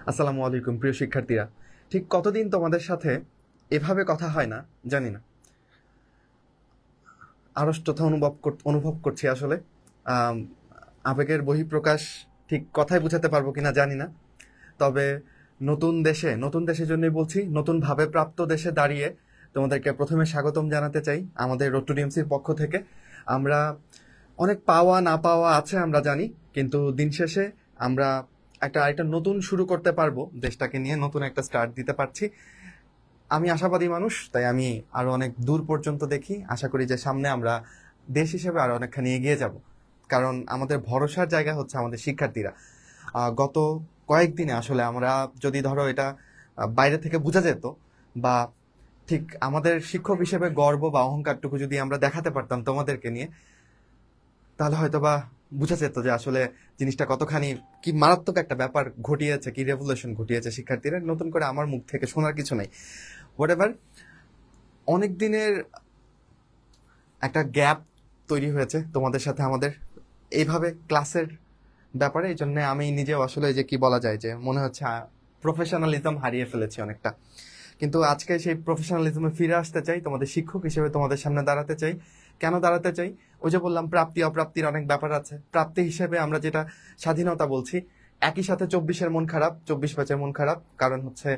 আসসালামু আলাইকুম প্রিয় শিক্ষার্থীরা। ঠিক কতদিন তোমাদের সাথে এভাবে কথা হয় না জানি না। আড়ষ্টতা অনুভব করছি আসলে। আম, আবেগের বহিঃপ্রকাশ ঠিক কথাই বুঝাতে পারবো কিনা জানি না। তবে নতুন দেশের জন্যই বলছি, নতুন ভাবে প্রাপ্ত দেশে দাঁড়িয়ে তোমাদেরকে প্রথমে স্বাগতম জানাতে চাই আমাদের রোড টু ডিএমসির পক্ষ থেকে। আমরা অনেক পাওয়া না পাওয়া আছে আমরা জানি, কিন্তু দিন শেষে আমরা একটা নতুন শুরু করতে পারবো, দেশটাকে নিয়ে নতুন একটা স্টার্ট দিতে পারছি। আমি আশাবাদী মানুষ, তাই আমি আরো অনেক দূর পর্যন্ত দেখি। আশা করি যে সামনে আমরা দেশ হিসেবে আরো অনেকখানি এগিয়ে যাব, কারণ আমাদের ভরসার জায়গা হচ্ছে আমাদের শিক্ষার্থীরা। গত কয়েকদিনে আসলে আমরা যদি ধরো এটা বাইরে থেকে বোঝা যেত, বা ঠিক আমাদের শিক্ষক হিসেবে গর্ব বা অহংকারটুকু যদি আমরা দেখাতে পারতাম তোমাদেরকে নিয়ে, তাহলে হয়তো বা বুঝা যেত যে আসলে জিনিসটা কতখানি কি মারাত্মক একটা ব্যাপার ঘটিয়েছে, কি রেভলিউশন ঘটিয়েছে শিক্ষার্থীরা। নতুন করে আমার মুখ থেকে শোনার কিছু নেই। হোয়াটএভার, অনেক দিনের একটা গ্যাপ তৈরি হয়েছে তোমাদের সাথে আমাদের এইভাবে ক্লাসের ব্যাপারে। এই জন্য আমি নিজেও আসলে যে কি বলা যায়, যে মনে হচ্ছে প্রফেশনালিজম হারিয়ে ফেলেছি অনেকটা। কিন্তু আজকে সেই প্রফেশনালিজমে ফিরে আসতে চাই, তোমাদের শিক্ষক হিসেবে তোমাদের সামনে দাঁড়াতে চাই। কেন দাঁড়াতে চাই? ওই যে বললাম, প্রাপ্তি অপ্রাপ্তির অনেক ব্যাপার আছে। প্রাপ্তি হিসেবে আমরা যেটা স্বাধীনতা বলছি, একই সাথে 24-এর মন খারাপ, 24 ব্যাচের মন খারাপ, কারণ হচ্ছে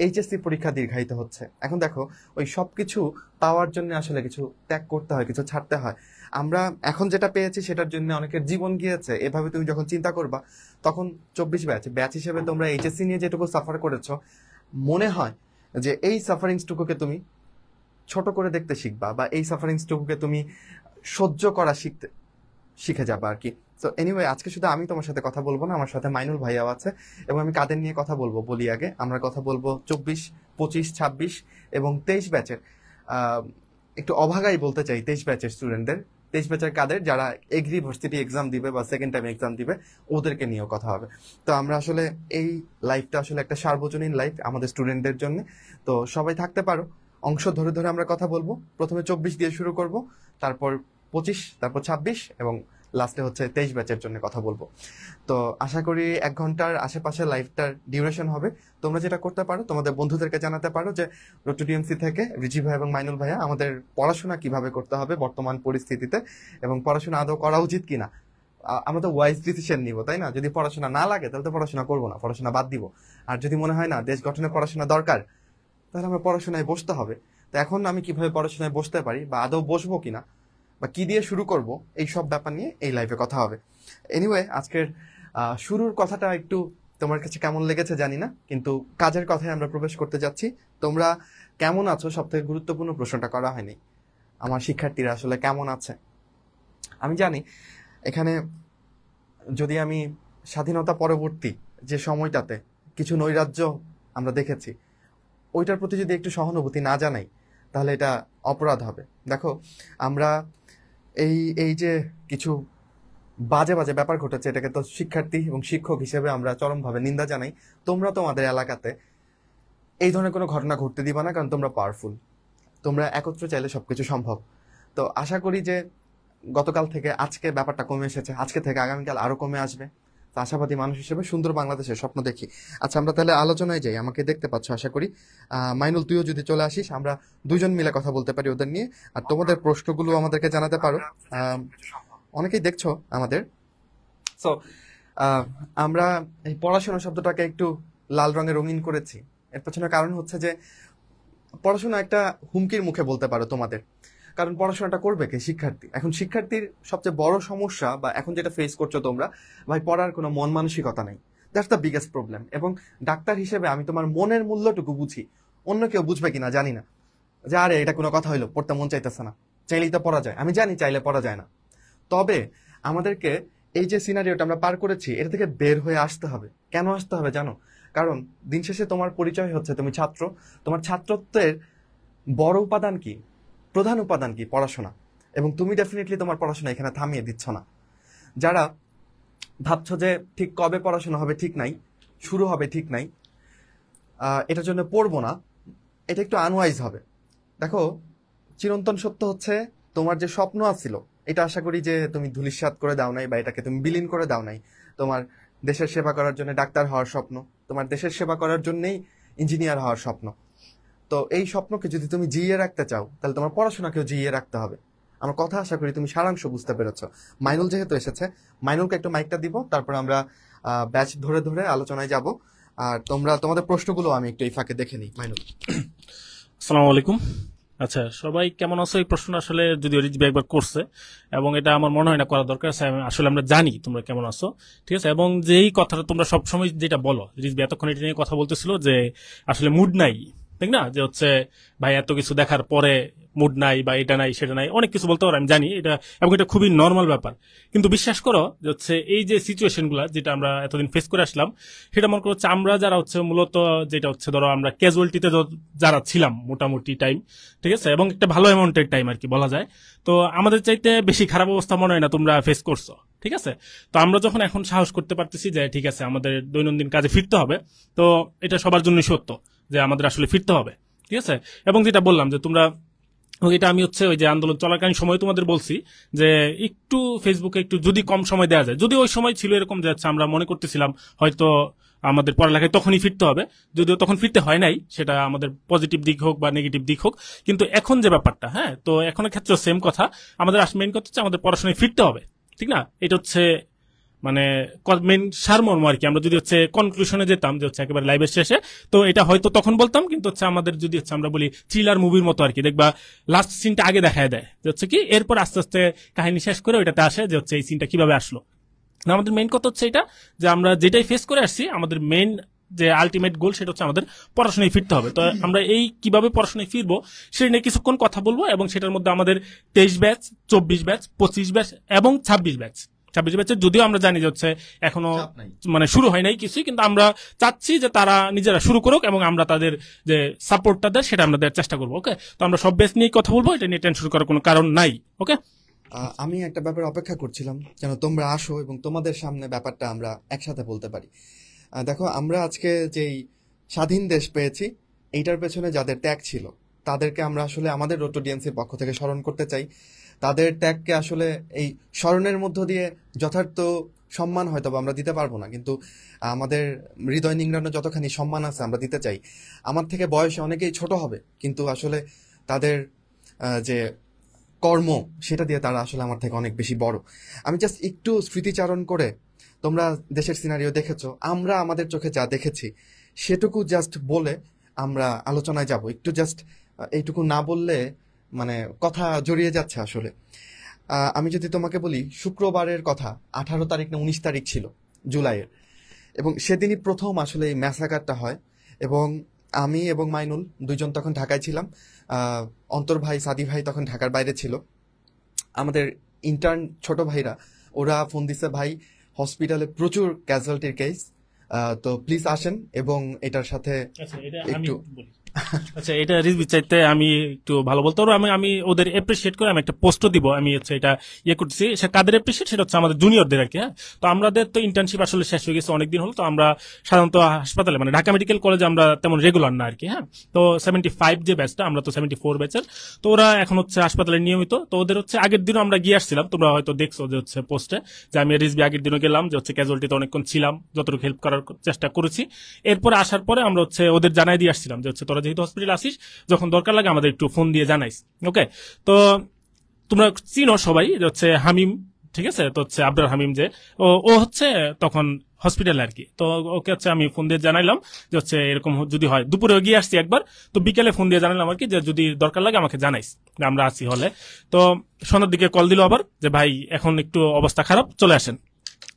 এইচএসসি পরীক্ষা দীর্ঘায়িত হচ্ছে। এখন দেখো, ওই সব কিছু পাওয়ার জন্য আসলে কিছু ত্যাগ করতে হয়, কিছু ছাড়তে হয়। আমরা এখন যেটা পেয়েছি সেটার জন্য অনেকের জীবন গিয়েছে। এভাবে তুমি যখন চিন্তা করবা, তখন 24 ব্যাচ হিসেবে তোমরা এইচএসসি নিয়ে যেটুকু সাফার করেছো, মনে হয় যে এই সাফারিংসটুকুকে তুমি ছোট করে দেখতে শিখবা, বা এই সাফারিংসটুকুকে তুমি সহ্য করা শিখে যাবা আর কি। তো এনিওয়ে, আজকে শুধু আমি তোমার সাথে কথা বলবো না, আমার সাথে মাইনুল ভাইয়াও আছে। এবং আমি কাদের নিয়ে কথা বলবো বলি আগে। আমরা কথা বলবো 24, 25, 26 এবং 23 ব্যাচের। একটু অভাগাই বলতে চাই 23 ব্যাচের স্টুডেন্টদের। 23 ব্যাচের কাদের, যারা এগ্রি ভার্সিটি এক্সাম দিবে বা সেকেন্ড টাইম এক্সাম দিবে, ওদেরকে নিয়েও কথা হবে। তো আমরা আসলে এই লাইফটা আসলে একটা সার্বজনীন লাইফ আমাদের স্টুডেন্টদের জন্য। তো সবাই থাকতে পারো, অংশ ধরে ধরে আমরা কথা বলবো। প্রথমে 24 দিয়ে শুরু করব, তারপর 25, তারপর 26 এবং লাস্টে হচ্ছে 23 ব্যাচের জন্য কথা বলবো। তো আশা করি 1 ঘন্টার আশেপাশে লাইফটার ডিউরেশন হবে। তোমরা যেটা করতে পারো, তোমাদের বন্ধুদেরকে জানাতে পারো যে রোড টু ডিএমসি থেকে রিজি ভাই এবং মাইনুল ভাইয়া আমাদের পড়াশোনা কিভাবে করতে হবে বর্তমান পরিস্থিতিতে, এবং পড়াশোনা আদৌ করা উচিত কিনা। আমরা তো ওয়াইজ ডিসিশন নিব, তাই না? যদি পড়াশোনা না লাগে তাহলে তো পড়াশোনা করবো না, পড়াশোনা বাদ দিব। আর যদি মনে হয় না দেশ গঠনে পড়াশোনা দরকার, তাহলে আমরা পড়াশোনায় বসতে হবে। তো এখন আমি কিভাবে পড়াশোনায় বসতে পারি, বা আদৌ বসবো কিনা, বা কি দিয়ে শুরু করব, এই সব ব্যাপার নিয়ে এই লাইভে কথা হবে। এনিওয়ে, আজকের শুরুর কথাটা একটু তোমার কাছে কেমন লেগেছে জানি না, কিন্তু কাজের কথায় আমরা প্রবেশ করতে যাচ্ছি। তোমরা কেমন আছো, সব থেকে গুরুত্বপূর্ণ প্রশ্নটা করা হয়নি। আমার শিক্ষার্থীরা আসলে কেমন আছে? আমি জানি এখানে, যদি আমি স্বাধীনতা পরবর্তী যে সময়টাতে কিছু নৈরাজ্য আমরা দেখেছি, ওইটার প্রতি যদি একটু সহানুভূতি না জানাই, তাহলে এটা অপরাধ হবে। দেখো, আমরা এই এই যে কিছু বাজে বাজে ব্যাপার ঘটেছে, এটাকে তো শিক্ষার্থী এবং শিক্ষক হিসেবে আমরা চরমভাবে নিন্দা জানাই। তোমরা তোমাদের এলাকাতে এই ধরনের কোনো ঘটনা ঘটতে দিবা না, কারণ তোমরা পাওয়ারফুল। তোমরা একত্রে চাইলে সবকিছু সম্ভব। তো আশা করি যে গতকাল থেকে আজকে ব্যাপারটা কমে এসেছে, আজকে থেকে আগামীকাল আরো কমে আসবে। তো আশাবাদী মানুষ হিসেবে সুন্দর বাংলাদেশের স্বপ্ন দেখি। আচ্ছা, আমরা তাহলে আলোচনায় যাই। আমাকে দেখতে পাচ্ছ আশা করি। মাইনুল, তুইও যদি চলে আসিস, আমরা দুজন মিলে কথা বলতে পারি ওদের নিয়ে। আর তোমাদের প্রশ্নগুলো আমাদেরকে জানাতে পারো। অনেকেই দেখছো আমাদের। সো আমরা এই পড়াশোনা শব্দটাকে একটু লাল রঙে রঙিন করেছি। এর পেছনে কারণ হচ্ছে যে পড়াশোনা একটা হুমকির মুখে বলতে পারো তোমাদের। কারণ পড়াশোনাটা করবে কে? শিক্ষার্থী। এখন শিক্ষার্থীর সবচেয়ে বড় সমস্যা, বা এখন যেটা ফেস করছো তোমরা, ভাই পড়ার কোনো মন মানসিকতা নেই। That's the biggest problem. এবং ডাক্তার হিসেবে আমি তোমার মনের মূল্যটুকু বুঝি, অন্য কেউ বুঝবে কিনা জানি না। যে আরে এটা কোনো কথা হইলো, পড়তে মন চাইতেছে না, চাইলেই তো পড়া যায়। আমি জানি চাইলে পড়া যায় না, তবে আমাদেরকে এই যে সিনারিওটা আমরা পার করেছি, এটা থেকে বের হয়ে আসতে হবে। কেন আসতে হবে জানো? কারণ দিন শেষে তোমার পরিচয় হচ্ছে তুমি ছাত্র। তোমার ছাত্রত্বের বড় উপাদান কি, প্রধান উপাদান কি? পড়াশোনা। এবং তুমি ডেফিনেটলি তোমার পড়াশোনা এখানে থামিয়ে দিচ্ছ না। যারা ভাবছো যে ঠিক কবে পড়াশোনা হবে ঠিক নাই, শুরু হবে ঠিক নাই, এটার জন্য পড়বো না, এটা একটু আনওয়াইজ হবে। দেখো, চিরন্তন সত্য হচ্ছে, তোমার যে স্বপ্ন আছিল, এটা আশা করি যে তুমি ধূলিসাৎ করে দাও নাই, বা এটাকে তুমি বিলীন করে দাও নাই তোমার দেশের সেবা করার জন্য ডাক্তার হওয়ার স্বপ্ন, তোমার দেশের সেবা করার জন্যই ইঞ্জিনিয়ার হওয়ার স্বপ্ন। তো এই স্বপ্নকে যদি তুমি জিইয়ে রাখতে চাও তাহলে তোমার পড়াশোনাকেও জিইয়ে রাখতে হবে। আমার কথা আশা করি তুমি সারাংশ বুঝতে পেরেছ। মাইনুল যেহেতু এসেছে, মাইনুলকে একটু মাইকটা দিব, তারপর আমরা ব্যাচ ধরে ধরে আলোচনায় যাব। আর তোমাদের প্রশ্নগুলো আমি একটু এই ফাঁকে দেখে নিই। মাইনুল। আসসালামু আলাইকুম। আচ্ছা, সবাই কেমন আছো? এই প্রশ্ন আসলে যদিও রিজবি একবার করছে এবং এটা আমার মনে হয় না করা দরকার আছে। আসলে আমরা জানি তোমরা কেমন আছো, ঠিক আছে। এবং যেই কথাটা তোমরা সবসময় যেটা বলো, রিজবি এতক্ষণ এটা নিয়ে কথা বলতেছিল যে আসলে মুড নাই, ঠিক না, যে হচ্ছে ভাই এত কিছু দেখার পরে মুড নাই বা এটা নাই সেটা নাই, অনেক কিছু বলতে পারো, আমি জানি এটা, এবং এটা খুবই নর্মাল ব্যাপার। কিন্তু বিশ্বাস করো যে হচ্ছে এই যে সিচুয়েশন গুলা যেটা আমরা এতদিন ফেস করে আসলাম, সেটা মনে করো হচ্ছে আমরা যারা হচ্ছে মূলত যেটা হচ্ছে ধরো আমরা ক্যাজুয়ালিটিতে যারা ছিলাম মোটামুটি টাইম, ঠিক আছে, এবং একটা ভালো অ্যামাউন্টের টাইম আর কি বলা যায়, তো আমাদের চাইতে বেশি খারাপ অবস্থা মনে হয় না তোমরা ফেস করছো, ঠিক আছে। তো আমরা যখন এখন সাহস করতে পারতেছি যে ঠিক আছে আমাদের দৈনন্দিন কাজে ফিরতে হবে, তো এটা সবার জন্যই সত্য যে আমাদের আসলে ফিরতে হবে, ঠিক আছে। এবং যেটা বললাম যে তোমরা, এটা আমি হচ্ছে ওই যে আন্দোলন চলাকালীন সময় তোমাদের বলছি যে একটু ফেসবুকে একটু যদি কম সময় দেওয়া যায়, যদি ওই সময় ছিল এরকম যে আমরা মনে করতেছিলাম হয়তো আমাদের পড়ালেখায় তখনই ফিরতে হবে, যদিও তখন ফিরতে হয় নাই, সেটা আমাদের পজিটিভ দিক হোক বা নেগেটিভ দিক হোক, কিন্তু এখন যে ব্যাপারটা, হ্যাঁ, তো এখনের ক্ষেত্রে সেম কথা, আমাদের মেইন কথা হচ্ছে আমাদের পড়াশোনায় ফিরতে হবে, ঠিক না। এটা হচ্ছে মানে মেন সারমর্ম আর কি। আমরা যদি হচ্ছে কনক্লুশনে যেতাম যে হচ্ছে একেবারে লাইভের শেষে, তো এটা হয়তো তখন বলতাম, কিন্তু হচ্ছে আমাদের যদি হচ্ছে আমরা বলি থ্রিলার মুভির মতো আর কি, দেখবা লাস্ট সিনটা আগে দেখায় দেয় যে হচ্ছে কি, এরপর আস্তে আস্তে কাহিনী শেষ করে ওইটাতে আসে যে হচ্ছে এই সিনটা কিভাবে আসলো। আমাদের মেইন কথা হচ্ছে এটা যে আমরা যেটাই ফেস করে আসছি, আমাদের মেইন যে আলটিমেট গোল সেটা হচ্ছে আমাদের পড়াশোনায় ফিরতে হবে। তো আমরা এই কিভাবে পড়াশোনায় ফিরবো সেটা নিয়ে কিছুক্ষণ কথা বলবো, এবং সেটার মধ্যে আমাদের 23 ব্যাচ, 24 ব্যাচ, 25 ব্যাচ এবং 26 ব্যাচ, 26 ব্যাচের যদিও আমরা জানি যে হচ্ছে এখনো মানে শুরু হয় নাই কিছুই, কিন্তু আমরা চাচ্ছি যে তারা নিজেরা শুরু করুক এবং আমরা তাদের যে সাপোর্টটা দেয় সেটা আমরা দেওয়ার চেষ্টা করবো। ওকে, তো আমরা সব ব্যাচ নিয়ে কথা বলবো, এটা নিয়ে টেনশন করার কোনো কারণ নাই। ওকে, আমি একটা ব্যাপারে অপেক্ষা করছিলাম যেন তোমরা আসো এবং তোমাদের সামনে ব্যাপারটা আমরা একসাথে বলতে পারি। দেখো, আমরা আজকে যেই স্বাধীন দেশ পেয়েছি, এইটার পেছনে যাদের ত্যাগ ছিল তাদেরকে আমরা আসলে আমাদের রোটো ডিএমসির পক্ষ থেকে স্মরণ করতে চাই। তাদের ত্যাগকে আসলে এই স্মরণের মধ্য দিয়ে যথার্থ সম্মান হয়তো আমরা দিতে পারবো না, কিন্তু আমাদের হৃদয় নিংড়ানো যতখানি সম্মান আছে আমরা দিতে চাই। আমার থেকে বয়সে অনেকেই ছোট হবে, কিন্তু আসলে তাদের যে কর্ম সেটা দিয়ে তারা আসলে আমার থেকে অনেক বেশি বড়। আমি জাস্ট একটু স্মৃতিচারণ করে, তোমরা দেশের সিনারিও দেখেছো, আমরা আমাদের চোখে যা দেখেছি সেটুকু জাস্ট বলে আমরা আলোচনায় যাব। একটু জাস্ট এইটুকু না বললে মানে কথা জড়িয়ে যাচ্ছে আসলে। আমি যদি তোমাকে বলি, শুক্রবারের কথা 18 তারিখ না 19 তারিখ ছিল জুলাইয়ের, এবং সেদিনই প্রথম আসলে এই ম্যাসাকারটা হয়। এবং আমি এবং মাইনুল দুইজন তখন ঢাকায় ছিলাম, অন্তর ভাই, সাদি ভাই তখন ঢাকার বাইরে ছিল। আমাদের ইন্টার্ন ছোট ভাইরা ওরা ফোন দিছে, ভাই হসপিটালে প্রচুর ক্যাজুয়ালিটির কেস, তো প্লিজ আসেন এবং এটার সাথে একটু আচ্ছা, এটা রিজবি চাইতে আমি একটু ভালো বলতে পারবো। আমি ওদের এপ্রিসিয়েট করে আমি একটা পোস্টও দিব। আমি হচ্ছে এটা করতেছি, সে কাদের এপ্রিসিয়েট, সেটা হচ্ছে আমাদের জুনিয়রদের আর কি। হ্যাঁ, তো আমাদের তো ইন্টার্নশিপ আসলে শেষ হয়ে গেছে অনেকদিন হলো, তো আমরা সাধারণত হাসপাতালে মানে ঢাকা মেডিকেল কলেজে আমরা তেমন রেগুলার না আর কি। হ্যাঁ, তো 75 যে ব্যাচটা, আমরা তো 74 ব্যাচের, তো ওরা এখন হচ্ছে হাসপাতালে নিয়মিত। তো ওদের হচ্ছে আগের দিনও আমরা গিয়ে আসছিলাম, তোমরা হয়তো দেখছো যে হচ্ছে পোস্টে, যে আমি রিজবি আগের দিনও গেলাম, যে হচ্ছে ক্যাজুয়ালিটিতে অনেকক্ষণ ছিলাম, যতটুকু হেল্প করার চেষ্টা করেছি। এরপরে আসার পরে আমরা হচ্ছে ওদের জানাই দিয়ে আসছিলাম যে হচ্ছে তোরা যেহেতু হসপিটাল আসিস, যখন দরকার লাগে আমাদের একটু ফোন দিয়ে জানাইস। ওকে, তো তোমরা চিনো সবাই যে হচ্ছে হামিম, ঠিক আছে, তো হচ্ছে আব্দুল হামিম, যে ও হচ্ছে তখন হসপিটালে আর কি। তো ওকে হচ্ছে আমি ফোন দিয়ে জানাইলাম যে হচ্ছে এরকম যদি হয়, দুপুরে গিয়ে আসছি একবার, তো বিকেলে ফোন দিয়ে জানালাম আর কি যে যদি দরকার লাগে আমাকে জানাইস, আমরা আসি হলে। তো সন্ধ্যার দিকে কল দিল আবার যে ভাই এখন একটু অবস্থা খারাপ, চলে আসেন।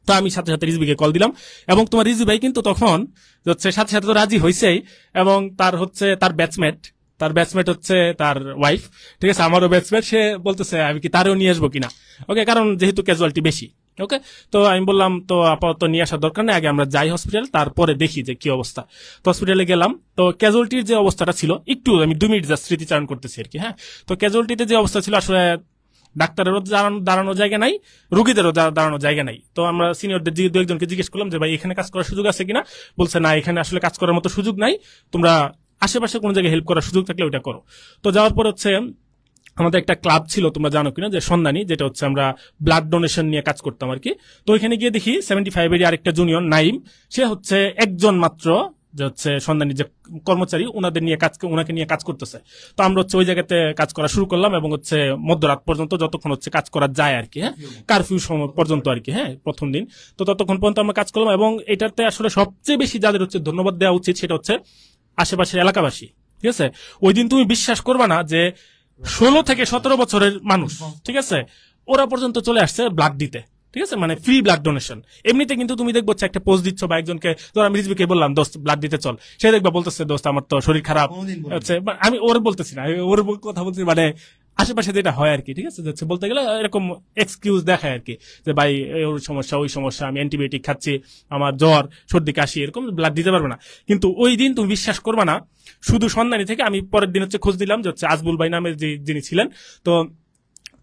তো আমি সাথে সাথে রিজবিকে কল দিলাম, এবং তোমার রিজবি ভাই কিন্তু তখন হচ্ছে সাথে সাথে তো রাজি হয়েছেই, এবং তার হচ্ছে তার ব্যাচমেট হচ্ছে তার ওয়াইফ, ঠিক আছে, আমারও ব্যাচমেট, সে বলতেছে আমি কি তারও নিয়ে আসবো কিনা। ওকে, কারণ যেহেতু ক্যাজুয়ালিটি বেশি। ওকে, তো আমি বললাম তো আপাতত নিয়ে আসার দরকার নেই, আগে আমরা যাই হসপিটাল, তারপরে দেখি যে কি অবস্থা। তো হসপিটালে গেলাম, তো ক্যাজুয়ালিটির যে অবস্থাটা ছিল, একটু আমি 2 মিনিট জাস্ট স্মৃতিচারণ করতেছি আর কি। হ্যাঁ, তো ক্যাজুয়ালিটিতে যে অবস্থা ছিল, আসলে ডাক্তারেরও দাঁড়ানোর জায়গা নাই, রুগীদেরও দাঁড়ানোর জায়গা নাই। তো আমরা সিনিয়রদের 2-একজনকে জিজ্ঞেস করলাম যে ভাই এখানে কাজ করার সুযোগ আছে কিনা। বলছে না, এখানে আসলে কাজ করার মতো সুযোগ নাই, তোমরা আশেপাশে কোনো জায়গায় হেল্প করার সুযোগ থাকলে ওইটা করো। তো যাওয়ার পর হচ্ছে আমাদের একটা ক্লাব ছিল, তোমরা জানো কিনা, যে সন্ধানী, যেটা হচ্ছে আমরা ব্লাড ডোনেশন নিয়ে কাজ করতাম আর কি। তো ওইখানে গিয়ে দেখি 75 আরেকটা জুনিয়র নাইম, সে হচ্ছে একজন মাত্র যে হচ্ছে সন্ধানী যে কর্মচারী, ওনাকে নিয়ে কাজ করতেছে। তো আমরা হচ্ছে ওই জায়গাতে কাজ করা শুরু করলাম, এবং হচ্ছে মধ্যরাত পর্যন্ত যতক্ষণ হচ্ছে কাজ করা যায় আর কি, হ্যাঁ, কারফিউ সময় পর্যন্ত আর কি, হ্যাঁ, প্রথম দিন। তো ততক্ষণ পর্যন্ত আমরা কাজ করলাম, এবং এটাতে আসলে সবচেয়ে বেশি যাদের হচ্ছে ধন্যবাদ দেওয়া উচিত সেটা হচ্ছে আশেপাশের এলাকাবাসী। ঠিক আছে, ওই দিন তুমি বিশ্বাস করবা না যে 16 থেকে 17 বছরের মানুষ, ঠিক আছে, ওরা পর্যন্ত চলে আসছে ব্লাড দিতে। ঠিক আছে, মানে ফ্রি ব্লাড ডোনেশন। এমনিতে কিন্তু তুমি দেখবো একটা পোস্ট দিচ্ছ বা একজনকে, ধর আমি রিজবিকে বললাম দোস্ত ব্লাড দিতে চল, সে দেখবা বলতেছে দোস্ত আমার তো শরীর খারাপ হচ্ছে, আমি ওর বলতেছি না, ওর কথা বলছি, মানে আশেপাশে যেটা হয় আর কি। ঠিক আছে, যাচ্ছে বলতে গেলে এরকম এক্সকিউজ দেখায় আর কি, যে ভাই ওর সমস্যা, ওই সমস্যা, আমি অ্যান্টিবায়োটিক খাচ্ছি, আমার জ্বর সর্দি কাশি, এরকম ব্লাড দিতে পারবে না। কিন্তু ওই দিন তুমি বিশ্বাস করবা না, শুধু সন্ধানী থেকে আমি পরের দিন হচ্ছে খোঁজ দিলাম যে হচ্ছে আজবুল ভাই নামে যিনি ছিলেন, তো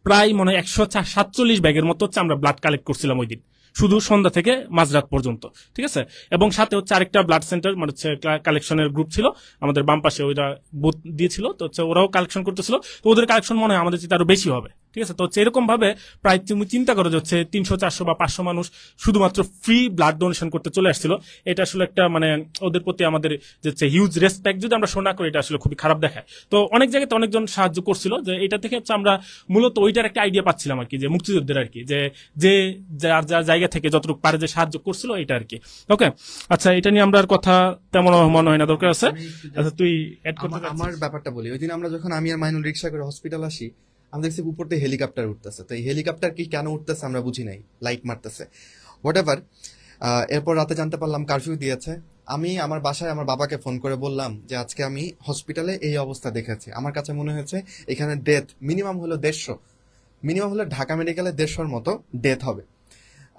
প্রায় মনে হয় 147 ব্যাগের মতো হচ্ছে আমরা ব্লাড কালেক্ট করছিলাম ওই দিন, শুধু সন্ধ্যা থেকে মাঝরাত পর্যন্ত। ঠিক আছে, এবং সাথে হচ্ছে আরেকটা ব্লাড সেন্টার, মানে হচ্ছে কালেকশনের গ্রুপ ছিল আমাদের বাম পাশে, ওইটা বুথ দিয়েছিল, তো হচ্ছে ওরাও কালেকশন করতেছিল। তো ওদের কালেকশন মনে হয় আমাদের চেয়ে আরো বেশি হবে। ঠিক আছে, তো হচ্ছে এরকম ভাবে প্রায় তুমি চিন্তা করো যে হচ্ছে 300, 400 বা 500 মানুষ শুধুমাত্র ফ্রি ব্লাড ডোনেশন করতে চলে আসছিল। এটা আসলে একটা মানে ওদের প্রতি আমাদের যে হিউজ রেসপেক্ট যদি আমরা শোনা করি, এটা আসলে খুবই খারাপ দেখায়। তো অনেক জায়গাতে অনেকজন সাহায্য করছিল, যে এটা থেকে হচ্ছে আমরা মূলত ওইটার একটা আইডিয়া পাচ্ছিলাম আর কি, যে মুক্তিযুদ্ধের আর কি, যে যে যার যার জায়গা থেকে যতটুকু পারে যে সাহায্য করছিল, এটা আর কি। ওকে, আচ্ছা, এটা নিয়ে আমরা আর কথা তেমন মনে হয় না দরকার আছে। আচ্ছা, তুই অ্যাড করতে আমার ব্যাপারটা বলি। ওই দিন আমরা যখন আমি আর মাইনুল রিক্সা করে হসপিটাল আসি, আমরা দেখছি উপর থেকে হেলিকপ্টার উঠতেছে। তো এই হেলিকপ্টার কি কেন উঠতেছে আমরা বুঝি নাই, লাইট মারতেছে, হোয়াট এভার। এরপর রাতে জানতে পারলাম কারফিউ দিয়েছে। আমি আমার বাসায় আমার বাবাকে ফোন করে বললাম যে আজকে আমি হসপিটালে এই অবস্থা দেখেছি, আমার কাছে মনে হয়েছে এখানে ডেথ মিনিমাম হলো 150, মিনিমাম হলো ঢাকা মেডিকেলে 150-র মতো ডেথ হবে।